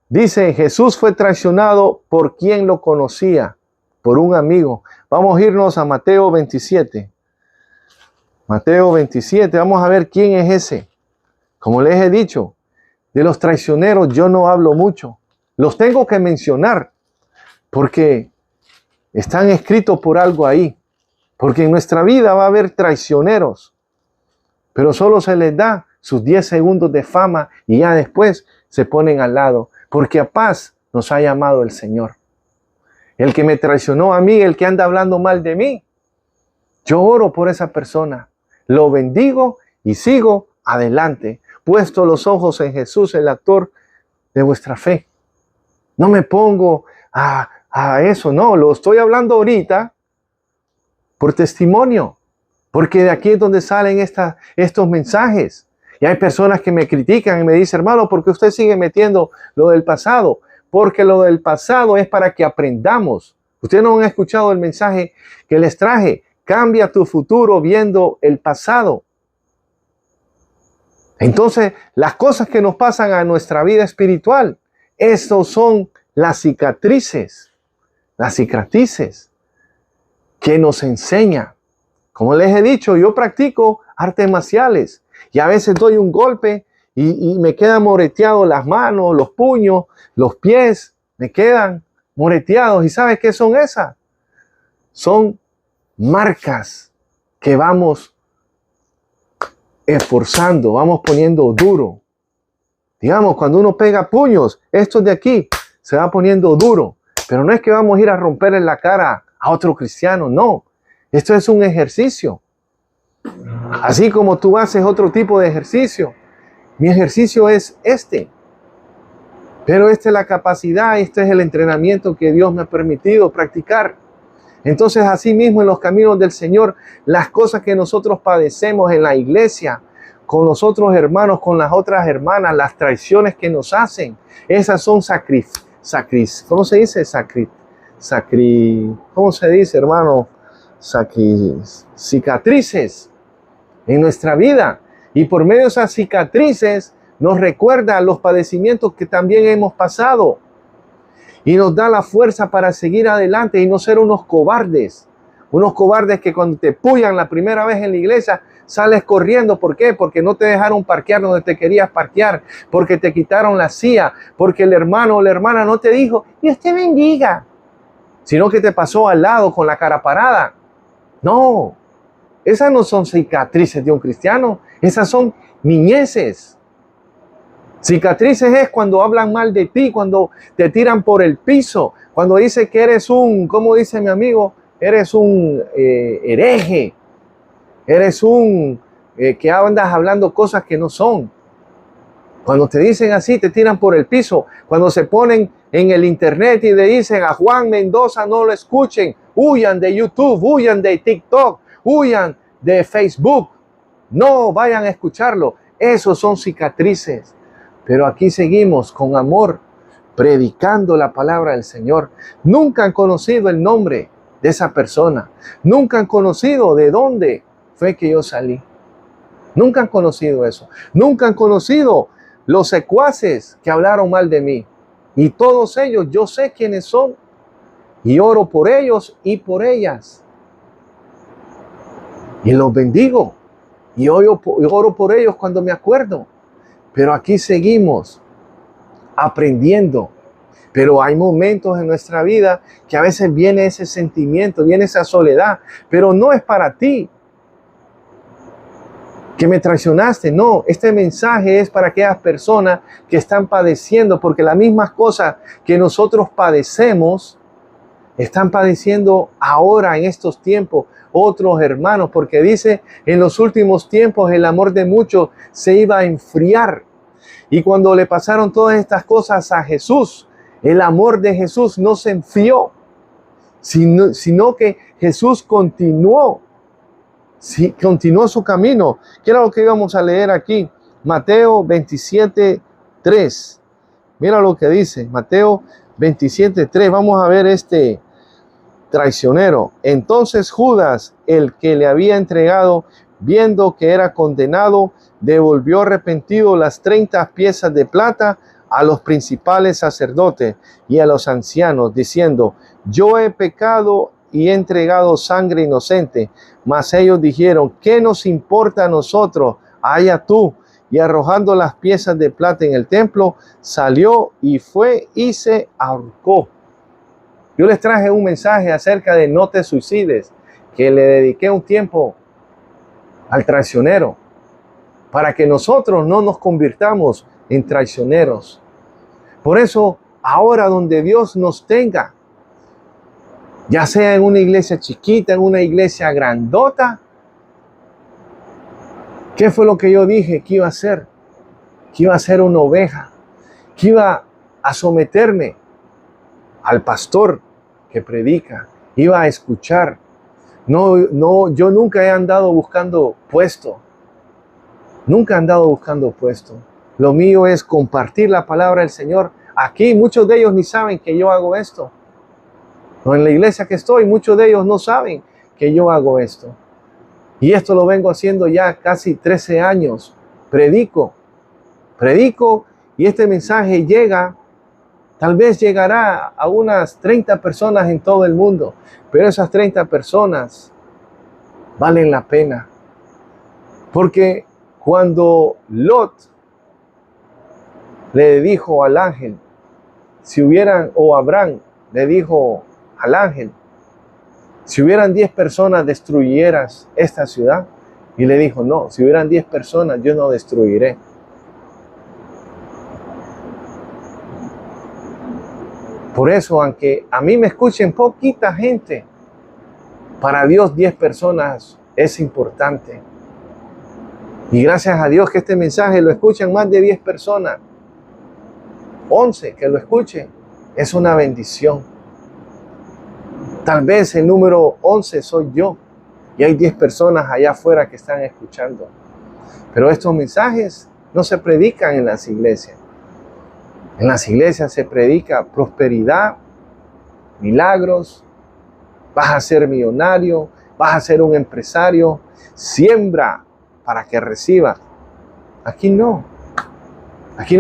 dice, Jesús fue traicionado por quien lo conocía, por un amigo. Vamos a irnos a Mateo 27. Mateo 27, vamos a ver quién es ese. Como les he dicho, de los traicioneros yo no hablo mucho. Los tengo que mencionar porque están escritos por algo ahí. Porque en nuestra vida va a haber traicioneros, pero solo se les da sus 10 segundos de fama y ya después se ponen al lado. Porque a paz nos ha llamado el Señor. El que me traicionó a mí, el que anda hablando mal de mí, yo oro por esa persona. Lo bendigo y sigo adelante, puesto los ojos en Jesús, el actor de vuestra fe. No me pongo a eso, no, lo estoy hablando ahorita por testimonio, porque de aquí es donde salen estos mensajes. Y hay personas que me critican y me dicen, hermano, ¿por qué usted sigue metiendo lo del pasado? Porque lo del pasado es para que aprendamos. Ustedes no han escuchado el mensaje que les traje. Cambia tu futuro viendo el pasado. Entonces, las cosas que nos pasan a nuestra vida espiritual, estos son las cicatrices que nos enseñan. Como les he dicho, yo practico artes marciales y a veces doy un golpe y me quedan moreteados las manos, los puños, los pies, me quedan moreteados. ¿Y sabes qué son esas? Son marcas que vamos esforzando, vamos poniendo duro. Digamos, cuando uno pega puños, estos de aquí se va poniendo duro. Pero no es que vamos a ir a romperle la cara a otro cristiano, no. Esto es un ejercicio. Así como tú haces otro tipo de ejercicio. Mi ejercicio es este. Pero esta es la capacidad, este es el entrenamiento que Dios me ha permitido practicar. Entonces, así mismo en los caminos del Señor, las cosas que nosotros padecemos en la iglesia, con los otros hermanos, con las otras hermanas, las traiciones que nos hacen, esas son ¿cómo se dice? ¿Cómo se dice, hermano? Cicatrices en nuestra vida. Y por medio de esas cicatrices nos recuerda los padecimientos que también hemos pasado. Y nos da la fuerza para seguir adelante y no ser unos cobardes. Unos cobardes que cuando te pullan la primera vez en la iglesia, sales corriendo. ¿Por qué? Porque no te dejaron parquear donde te querías parquear, porque te quitaron la silla, porque el hermano o la hermana no te dijo, Dios te bendiga, sino que te pasó al lado con la cara parada. No, esas no son cicatrices de un cristiano, esas son niñeces. Cicatrices es cuando hablan mal de ti, cuando te tiran por el piso, cuando dice que eres como dice mi amigo, eres un hereje, eres que andas hablando cosas que no son. Cuando te dicen así, te tiran por el piso. Cuando se ponen en el internet y le dicen a Juan Mendoza no lo escuchen, huyan de YouTube, huyan de TikTok, huyan de Facebook, no vayan a escucharlo. Esos son cicatrices. Pero aquí seguimos con amor, predicando la palabra del Señor. Nunca han conocido el nombre de esa persona. Nunca han conocido de dónde fue que yo salí. Nunca han conocido eso. Nunca han conocido los secuaces que hablaron mal de mí. Y todos ellos, yo sé quiénes son. Y oro por ellos y por ellas. Y los bendigo. Y oro por ellos cuando me acuerdo. Pero aquí seguimos aprendiendo. Pero hay momentos en nuestra vida que a veces viene ese sentimiento, viene esa soledad. Pero no es para ti que me traicionaste. No, este mensaje es para aquellas personas que están padeciendo. Porque las mismas cosas que nosotros padecemos, están padeciendo ahora en estos tiempos otros hermanos, porque dice en los últimos tiempos el amor de muchos se iba a enfriar. Y cuando le pasaron todas estas cosas a Jesús, el amor de Jesús no se enfrió, sino que Jesús continuó su camino. ¿Qué era lo que íbamos a leer aquí? Mateo 27:3. Mira lo que dice Mateo 27:3. Vamos a ver este traicionero. Entonces Judas, el que le había entregado, viendo que era condenado, devolvió arrepentido las 30 piezas de plata a los principales sacerdotes y a los ancianos, diciendo: yo he pecado y he entregado sangre inocente. Mas ellos dijeron: ¿qué nos importa a nosotros? Allá tú. Y arrojando las piezas de plata en el templo, salió y fue y se ahorcó. Yo les traje un mensaje acerca de no te suicides, que le dediqué un tiempo al traicionero, para que nosotros no nos convirtamos en traicioneros. Por eso, ahora donde Dios nos tenga, ya sea en una iglesia chiquita, en una iglesia grandota, ¿qué fue lo que yo dije que iba a hacer? Que iba a ser una oveja, que iba a someterme al pastor que predica, iba a escuchar. No, yo nunca he andado buscando puesto. Nunca he andado buscando puesto. Lo mío es compartir la palabra del Señor. Aquí muchos de ellos ni saben que yo hago esto. No, en la iglesia que estoy, muchos de ellos no saben que yo hago esto. Y esto lo vengo haciendo ya casi 13 años. Predico y este mensaje llega. Tal vez llegará a unas 30 personas en todo el mundo, pero esas 30 personas valen la pena. Porque cuando Lot le dijo al ángel, Abraham le dijo al ángel, si hubieran 10 personas destruyeras esta ciudad, y le dijo, no, si hubieran 10 personas yo no destruiré. Por eso, aunque a mí me escuchen poquita gente, para Dios 10 personas es importante. Y gracias a Dios que este mensaje lo escuchan más de 10 personas. 11 que lo escuchen, es una bendición. Tal vez el número 11 soy yo. Y hay 10 personas allá afuera que están escuchando. Pero estos mensajes no se predican en las iglesias. En las iglesias se predica prosperidad, milagros, vas a ser millonario, vas a ser un empresario, siembra para que recibas. Aquí no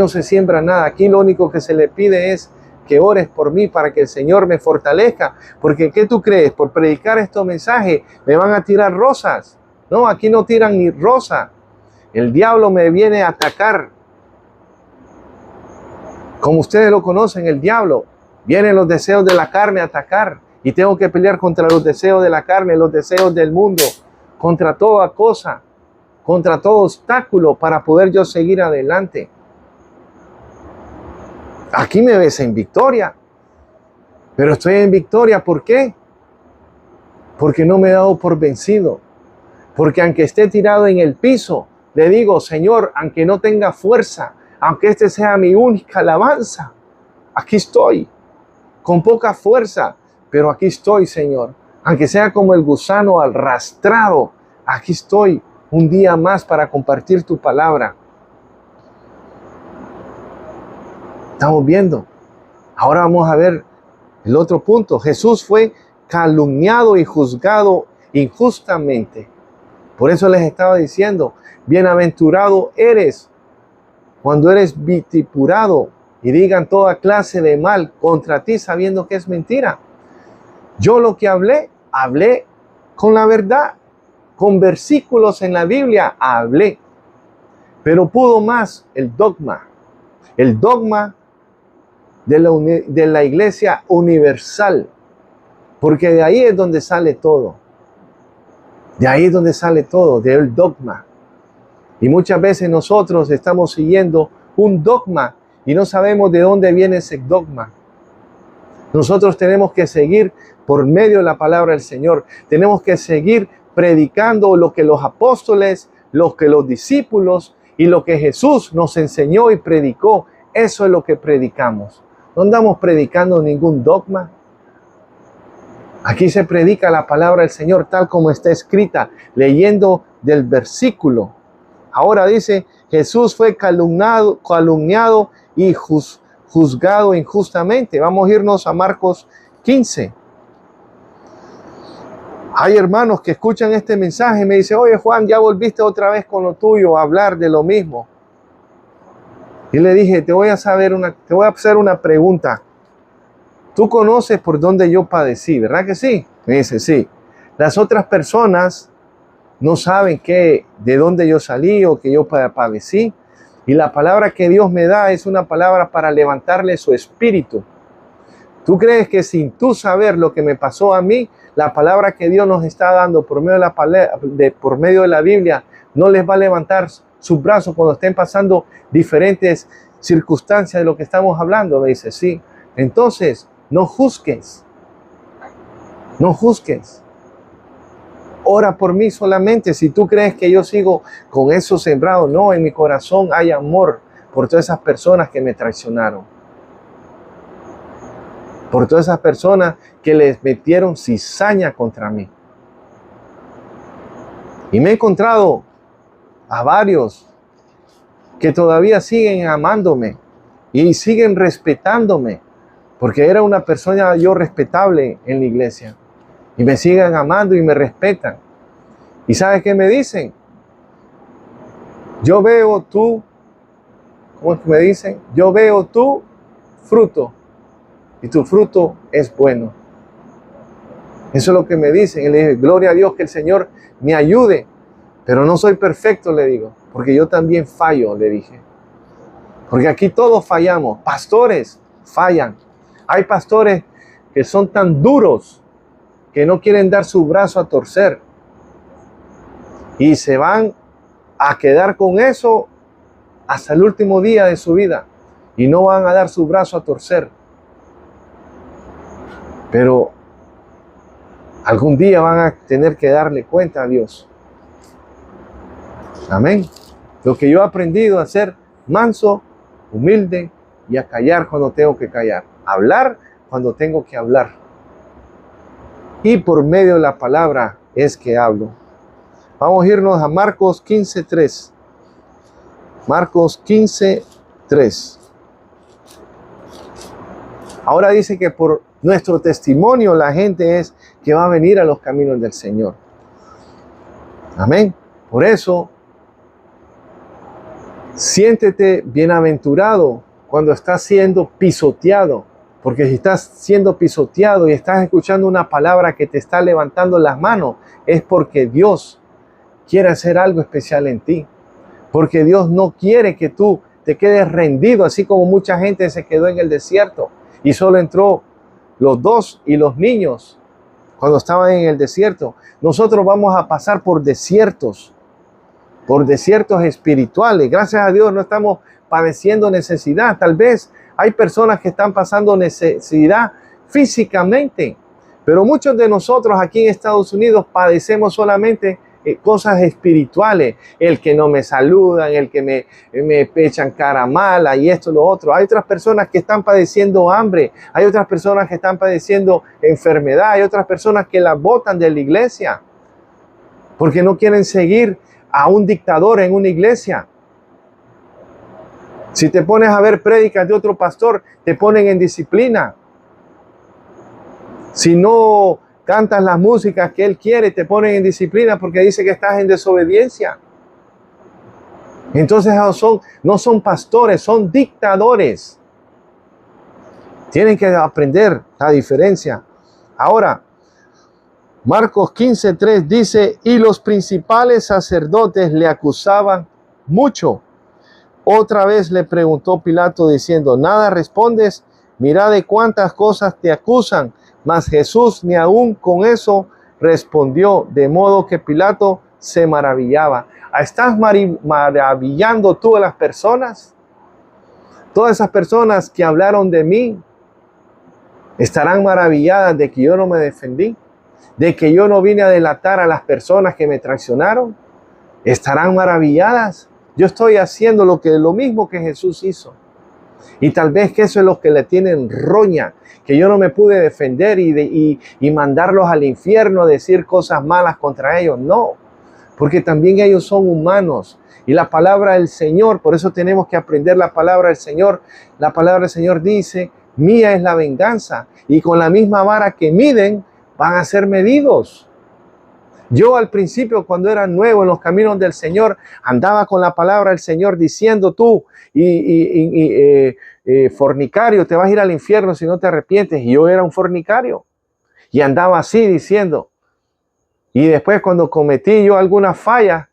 se siembra nada, aquí lo único que se le pide es que ores por mí para que el Señor me fortalezca, porque ¿qué tú crees? Por predicar estos mensajes me van a tirar rosas. No, aquí no tiran ni rosa. El diablo me viene a atacar. Como ustedes lo conocen, el diablo. Vienen los deseos de la carne a atacar. Y tengo que pelear contra los deseos de la carne, los deseos del mundo. Contra toda cosa. Contra todo obstáculo para poder yo seguir adelante. Aquí me ves en victoria. Pero estoy en victoria, ¿por qué? Porque no me he dado por vencido. Porque aunque esté tirado en el piso, le digo, Señor, aunque no tenga fuerza, aunque este sea mi única alabanza, aquí estoy, con poca fuerza, pero aquí estoy, Señor. Aunque sea como el gusano arrastrado, aquí estoy un día más para compartir tu palabra. Estamos viendo. Ahora vamos a ver el otro punto. Jesús fue calumniado y juzgado injustamente. Por eso les estaba diciendo, bienaventurado eres cuando eres vitupurado y digan toda clase de mal contra ti sabiendo que es mentira. Yo lo que hablé con la verdad, con versículos en la Biblia hablé. Pero pudo más el dogma de la iglesia universal, porque de ahí es donde sale todo. De ahí es donde sale todo, del dogma. Y muchas veces nosotros estamos siguiendo un dogma y no sabemos de dónde viene ese dogma. Nosotros tenemos que seguir por medio de la palabra del Señor. Tenemos que seguir predicando lo que los apóstoles, lo que los discípulos y lo que Jesús nos enseñó y predicó. Eso es lo que predicamos. No andamos predicando ningún dogma. Aquí se predica la palabra del Señor tal como está escrita, leyendo del versículo. Ahora dice, Jesús fue calumniado y juzgado injustamente. Vamos a irnos a Marcos 15. Hay hermanos que escuchan este mensaje y me dicen, oye Juan, ya volviste otra vez con lo tuyo a hablar de lo mismo. Y le dije, te voy a hacer una pregunta. Tú conoces por dónde yo padecí, ¿verdad que sí? Me dice, sí. Las otras personas no saben de dónde yo salí o que yo padecí. Y la palabra que Dios me da es una palabra para levantarle su espíritu. ¿Tú crees que sin tú saber lo que me pasó a mí, la palabra que Dios nos está dando por medio de la Biblia no les va a levantar sus brazos cuando estén pasando diferentes circunstancias de lo que estamos hablando? Me dice, sí. Entonces, no juzgues. No juzgues. Ora por mí solamente. Si tú crees que yo sigo con eso sembrado, no, en mi corazón hay amor por todas esas personas que me traicionaron. Por todas esas personas que les metieron cizaña contra mí. Y me he encontrado a varios que todavía siguen amándome y siguen respetándome, porque era una persona yo respetable en la iglesia. Y me siguen amando y me respetan. ¿Y sabes qué me dicen? Yo veo ¿cómo es que me dicen? Yo veo tu fruto y tu fruto es bueno. Eso es lo que me dicen. Y le dije, gloria a Dios que el Señor me ayude. Pero no soy perfecto, le digo, porque yo también fallo, le dije. Porque aquí todos fallamos. Pastores fallan. Hay pastores que son tan duros que no quieren dar su brazo a torcer. Y se van a quedar con eso hasta el último día de su vida. Y no van a dar su brazo a torcer. Pero algún día van a tener que darle cuenta a Dios. Amén. Lo que yo he aprendido a ser manso, humilde y a callar cuando tengo que callar. Hablar cuando tengo que hablar. Y por medio de la palabra es que hablo. Vamos a irnos a Marcos 15:3. Marcos 15:3. Ahora dice que por nuestro testimonio la gente es que va a venir a los caminos del Señor. Amén. Por eso, siéntete bienaventurado cuando estás siendo pisoteado. Porque si estás siendo pisoteado y estás escuchando una palabra que te está levantando las manos, es porque Dios quiere hacer algo especial en ti. Porque Dios no quiere que tú te quedes rendido, así como mucha gente se quedó en el desierto y solo entró los 2 y los niños cuando estaban en el desierto. Nosotros vamos a pasar por desiertos espirituales. Gracias a Dios no estamos padeciendo necesidad. Tal vez hay personas que están pasando necesidad físicamente, pero muchos de nosotros aquí en Estados Unidos padecemos solamente cosas espirituales. El que no me saludan, el que me echan cara mala y esto, lo otro. Hay otras personas que están padeciendo hambre, hay otras personas que están padeciendo enfermedad, hay otras personas que la botan de la iglesia porque no quieren seguir a un dictador en una iglesia. Si te pones a ver prédicas de otro pastor, te ponen en disciplina. Si no cantas las músicas que él quiere, te ponen en disciplina porque dice que estás en desobediencia. Entonces no son pastores, son dictadores. Tienen que aprender la diferencia. Ahora, Marcos 15:3 dice, y los principales sacerdotes le acusaban mucho. Otra vez le preguntó Pilato diciendo, ¿nada respondes? Mira de cuántas cosas te acusan. Mas Jesús ni aún con eso respondió, de modo que Pilato se maravillaba. ¿Estás maravillando tú a las personas? Todas esas personas que hablaron de mí estarán maravilladas de que yo no me defendí, de que yo no vine a delatar a las personas que me traicionaron. Estarán maravilladas. Yo estoy haciendo lo mismo que Jesús hizo. Y tal vez que eso es lo que le tienen roña, que yo no me pude defender y mandarlos al infierno a decir cosas malas contra ellos. No, porque también ellos son humanos. Y la palabra del Señor, por eso tenemos que aprender la palabra del Señor. La palabra del Señor dice, mía es la venganza. Y con la misma vara que miden, van a ser medidos. Yo al principio, cuando era nuevo en los caminos del Señor, andaba con la palabra del Señor diciendo tú, fornicario, te vas a ir al infierno si no te arrepientes. Y yo era un fornicario. Y andaba así diciendo. Y después cuando cometí yo alguna falla,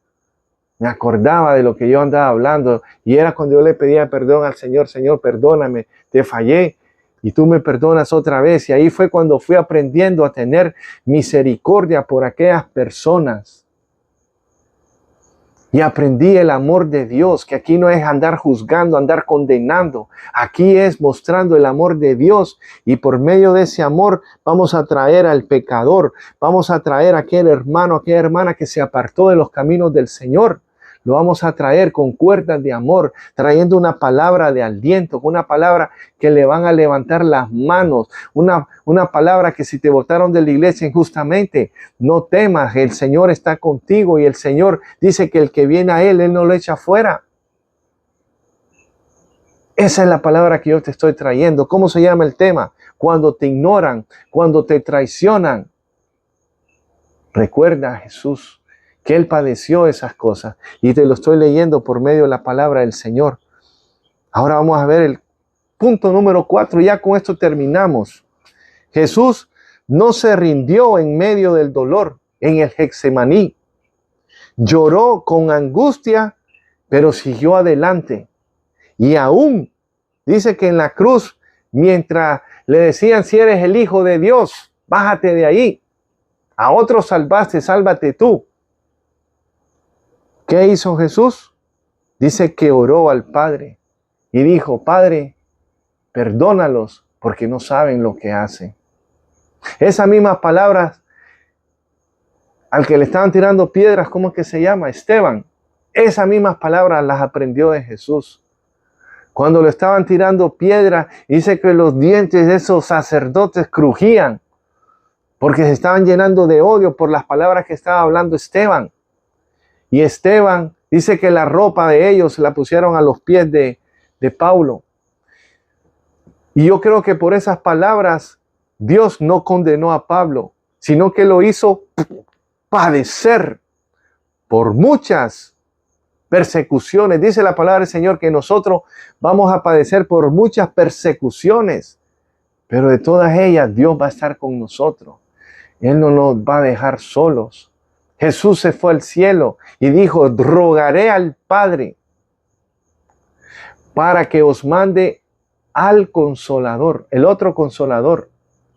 me acordaba de lo que yo andaba hablando. Y era cuando yo le pedía perdón al Señor. Señor, perdóname, te fallé. Y tú me perdonas otra vez. Y ahí fue cuando fui aprendiendo a tener misericordia por aquellas personas. Y aprendí el amor de Dios, que aquí no es andar juzgando, andar condenando. Aquí es mostrando el amor de Dios. Y por medio de ese amor vamos a traer al pecador. Vamos a traer a aquel hermano, aquella hermana que se apartó de los caminos del Señor. Lo vamos a traer con cuerdas de amor, trayendo una palabra de aliento, una palabra que le van a levantar las manos, una palabra que si te botaron de la iglesia injustamente, no temas, el Señor está contigo y el Señor dice que el que viene a Él no lo echa fuera. Esa es la palabra que yo te estoy trayendo. ¿Cómo se llama el tema? Cuando te ignoran, cuando te traicionan. Recuerda a Jesús, que Él padeció esas cosas. Y te lo estoy leyendo por medio de la palabra del Señor. Ahora vamos a ver el punto número 4. Ya con esto terminamos. Jesús no se rindió en medio del dolor en el Getsemaní. Lloró con angustia, pero siguió adelante. Y aún dice que en la cruz, mientras le decían, si eres el Hijo de Dios, bájate de ahí. A otros salvaste, sálvate tú. ¿Qué hizo Jesús? Dice que oró al Padre y dijo, Padre, perdónalos porque no saben lo que hacen. Esas mismas palabras al que le estaban tirando piedras, ¿cómo es que se llama? Esteban. Esas mismas palabras las aprendió de Jesús. Cuando le estaban tirando piedras, dice que los dientes de esos sacerdotes crujían porque se estaban llenando de odio por las palabras que estaba hablando Esteban. Y Esteban dice que la ropa de ellos la pusieron a los pies de Pablo. Y yo creo que por esas palabras Dios no condenó a Pablo, sino que lo hizo padecer por muchas persecuciones. Dice la palabra del Señor que nosotros vamos a padecer por muchas persecuciones, pero de todas ellas Dios va a estar con nosotros. Él no nos va a dejar solos. Jesús se fue al cielo y dijo, rogaré al Padre para que os mande al Consolador, el otro Consolador,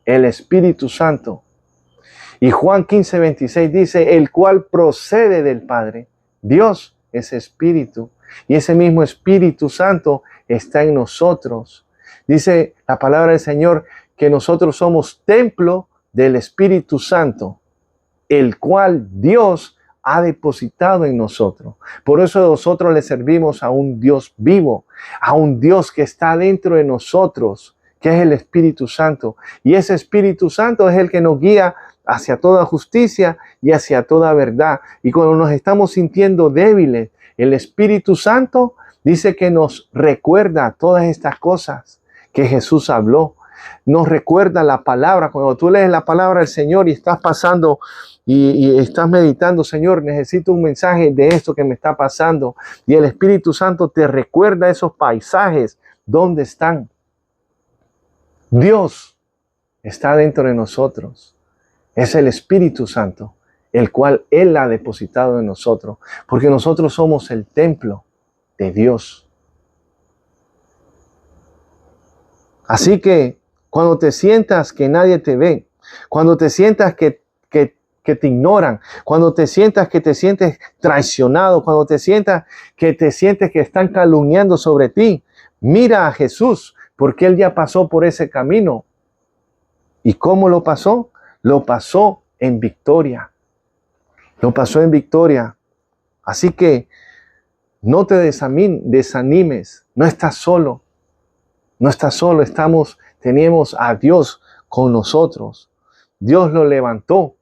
el Espíritu Santo. Y Juan 15:26 dice, el cual procede del Padre. Dios es Espíritu y ese mismo Espíritu Santo está en nosotros. Dice la palabra del Señor que nosotros somos templo del Espíritu Santo, el cual Dios ha depositado en nosotros. Por eso nosotros le servimos a un Dios vivo, a un Dios que está dentro de nosotros, que es el Espíritu Santo. Y ese Espíritu Santo es el que nos guía hacia toda justicia y hacia toda verdad. Y cuando nos estamos sintiendo débiles, el Espíritu Santo dice que nos recuerda todas estas cosas que Jesús habló. Nos recuerda la palabra. Cuando tú lees la palabra del Señor y estás pasando y estás meditando, Señor, necesito un mensaje de esto que me está pasando. Y el Espíritu Santo te recuerda esos paisajes. ¿Dónde están? Dios está dentro de nosotros. Es el Espíritu Santo, el cual Él ha depositado en nosotros. Porque nosotros somos el templo de Dios. Así que cuando te sientas que nadie te ve, cuando te sientas que te ignoran, cuando te sientas que te sientes traicionado, cuando te sientas que están calumniando sobre ti, mira a Jesús, porque Él ya pasó por ese camino. ¿Y cómo lo pasó? Lo pasó en victoria. Lo pasó en victoria. Así que no te desanimes, no estás solo. No estás solo, tenemos a Dios con nosotros. Dios lo levantó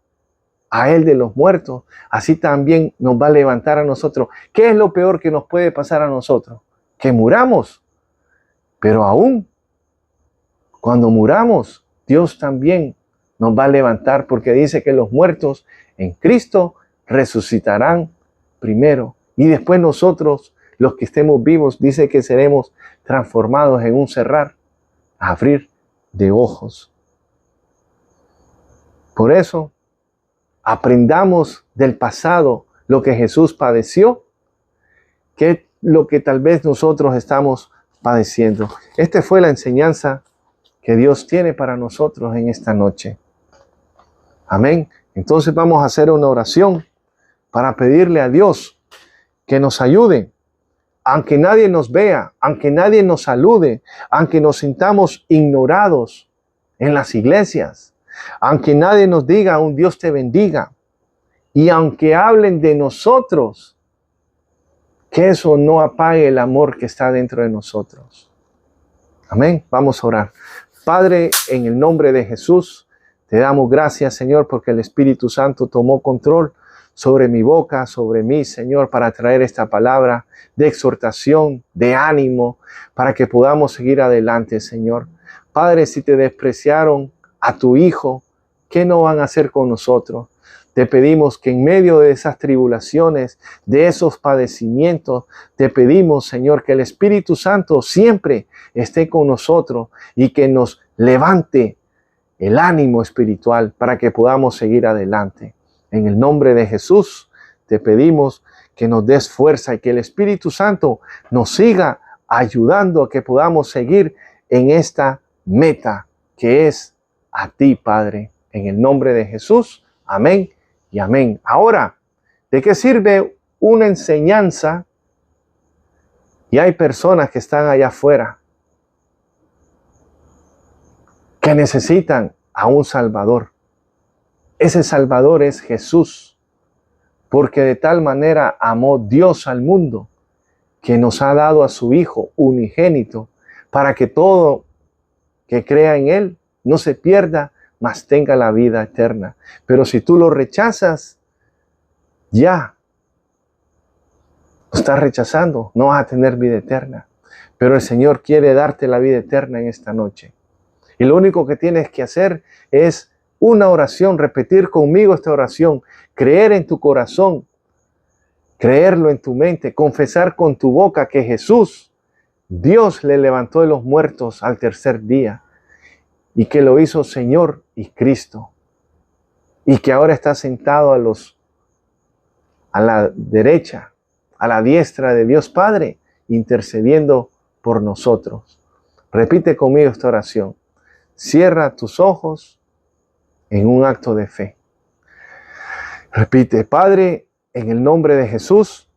a Él de los muertos. Así también nos va a levantar a nosotros. ¿Qué es lo peor que nos puede pasar a nosotros? Que muramos. Pero aún cuando muramos, Dios también nos va a levantar, porque dice que los muertos en Cristo resucitarán primero. Y después nosotros, los que estemos vivos, dice que seremos transformados en un cerrar, abrir de ojos. Por eso, aprendamos del pasado lo que Jesús padeció, que es lo que tal vez nosotros estamos padeciendo. Esta fue la enseñanza que Dios tiene para nosotros en esta noche. Amén. Entonces vamos a hacer una oración para pedirle a Dios que nos ayude. Aunque nadie nos vea, aunque nadie nos salude, aunque nos sintamos ignorados en las iglesias, aunque nadie nos diga un Dios te bendiga, y aunque hablen de nosotros, que eso no apague el amor que está dentro de nosotros. Amén. Vamos a orar. Padre, en el nombre de Jesús, te damos gracias, Señor, porque el Espíritu Santo tomó control sobre mi boca, sobre mí, Señor, para traer esta palabra de exhortación, de ánimo, para que podamos seguir adelante, Señor. Padre, si te despreciaron a tu Hijo, ¿qué no van a hacer con nosotros? Te pedimos que en medio de esas tribulaciones, de esos padecimientos, te pedimos, Señor, que el Espíritu Santo siempre esté con nosotros y que nos levante el ánimo espiritual para que podamos seguir adelante. En el nombre de Jesús, te pedimos que nos des fuerza y que el Espíritu Santo nos siga ayudando a que podamos seguir en esta meta que es a ti, Padre. En el nombre de Jesús, amén y amén. Ahora, ¿de qué sirve una enseñanza? Y hay personas que están allá afuera que necesitan a un Salvador. Ese Salvador es Jesús, porque de tal manera amó Dios al mundo que nos ha dado a su Hijo unigénito para que todo que crea en Él no se pierda, mas tenga la vida eterna. Pero si tú lo rechazas, ya lo estás rechazando, no vas a tener vida eterna. Pero el Señor quiere darte la vida eterna en esta noche. Y lo único que tienes que hacer es una oración, repetir conmigo esta oración, creer en tu corazón, creerlo en tu mente, confesar con tu boca que Jesús, Dios le levantó de los muertos al tercer día y que lo hizo Señor y Cristo y que ahora está sentado a la derecha, a la diestra de Dios Padre, intercediendo por nosotros. Repite conmigo esta oración. Cierra tus ojos en un acto de fe. Repite, Padre, en el nombre de Jesús,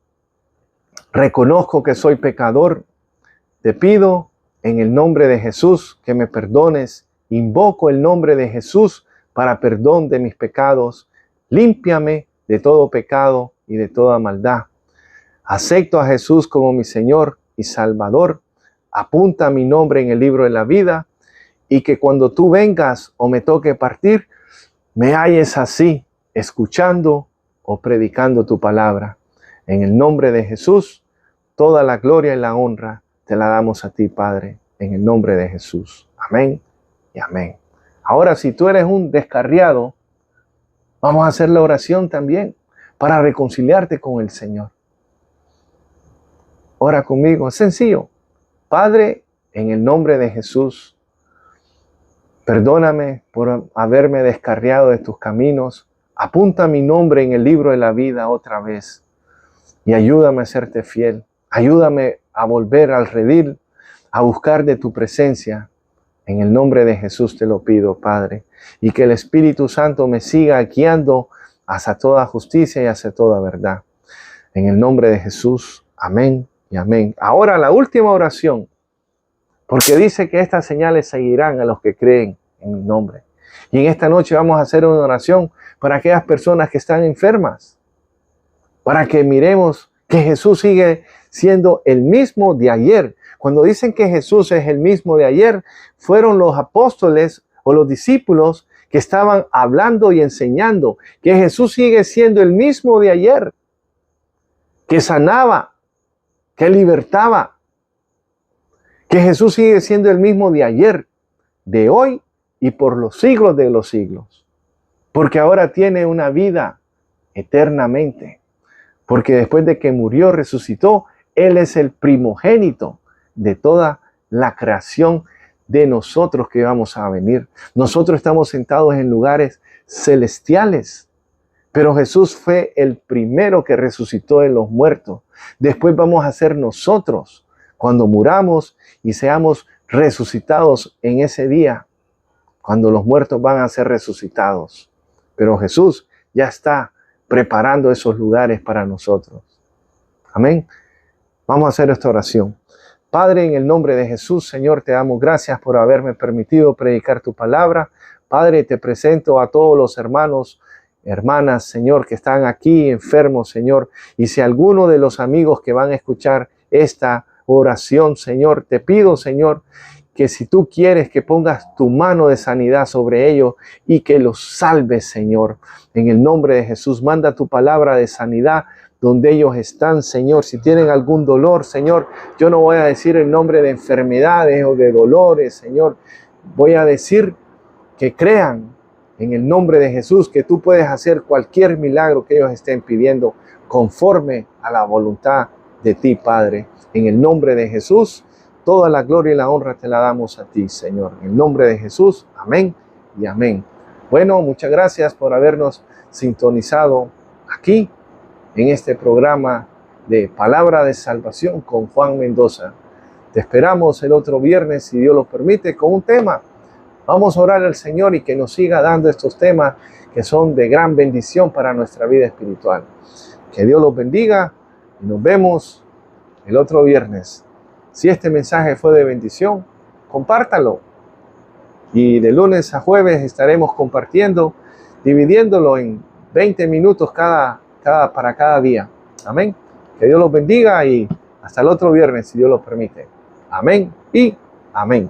reconozco que soy pecador. Te pido en el nombre de Jesús que me perdones. Invoco el nombre de Jesús para perdón de mis pecados. Límpiame de todo pecado y de toda maldad. Acepto a Jesús como mi Señor y Salvador. Apunta mi nombre en el libro de la vida y que cuando tú vengas o me toque partir, me halles así, escuchando o predicando tu palabra. En el nombre de Jesús, toda la gloria y la honra te la damos a ti, Padre, en el nombre de Jesús. Amén y amén. Ahora, si tú eres un descarriado, vamos a hacer la oración también para reconciliarte con el Señor. Ora conmigo, es sencillo. Padre, en el nombre de Jesús, perdóname por haberme descarriado de tus caminos. Apunta mi nombre en el libro de la vida otra vez y ayúdame a serte fiel. Ayúdame a volver al redil, a buscar de tu presencia. En el nombre de Jesús te lo pido, Padre. Y que el Espíritu Santo me siga guiando hacia toda justicia y hacia toda verdad. En el nombre de Jesús, amén y amén. Ahora la última oración, porque dice que estas señales seguirán a los que creen en mi nombre. Y en esta noche vamos a hacer una oración para aquellas personas que están enfermas, para que miremos que Jesús sigue siendo el mismo de ayer. Cuando dicen que Jesús es el mismo de ayer, fueron los apóstoles o los discípulos que estaban hablando y enseñando que Jesús sigue siendo el mismo de ayer, que sanaba, que libertaba, que Jesús sigue siendo el mismo de ayer, de hoy y por los siglos de los siglos. Porque ahora tiene una vida eternamente. Porque después de que murió, resucitó, Él es el primogénito de toda la creación de nosotros que vamos a venir. Nosotros estamos sentados en lugares celestiales, pero Jesús fue el primero que resucitó de los muertos. Después vamos a ser nosotros cuando muramos y seamos resucitados en ese día, cuando los muertos van a ser resucitados. Pero Jesús ya está preparando esos lugares para nosotros. Amén. Vamos a hacer esta oración. Padre, en el nombre de Jesús, Señor, te damos gracias por haberme permitido predicar tu palabra. Padre, te presento a todos los hermanos, hermanas, Señor, que están aquí enfermos, Señor. Y si alguno de los amigos que van a escuchar esta oración, Señor, te pido, Señor, que si tú quieres que pongas tu mano de sanidad sobre ellos y que los salves, Señor. En el nombre de Jesús, manda tu palabra de sanidad donde ellos están, Señor. Si tienen algún dolor, Señor, yo no voy a decir el nombre de enfermedades o de dolores, Señor. Voy a decir que crean en el nombre de Jesús, que tú puedes hacer cualquier milagro que ellos estén pidiendo conforme a la voluntad de ti, Padre. En el nombre de Jesús, toda la gloria y la honra te la damos a ti, Señor. En el nombre de Jesús, amén y amén. Bueno, muchas gracias por habernos sintonizado aquí en este programa de Palabra de Salvación con Juan Mendoza. Te esperamos el otro viernes, si Dios lo permite, con un tema. Vamos a orar al Señor y que nos siga dando estos temas que son de gran bendición para nuestra vida espiritual. Que Dios los bendiga y nos vemos el otro viernes. Si este mensaje fue de bendición, compártalo. Y de lunes a jueves estaremos compartiendo, dividiéndolo en 20 minutos para cada día. Amén. Que Dios los bendiga y hasta el otro viernes, si Dios lo permite. Amén y amén.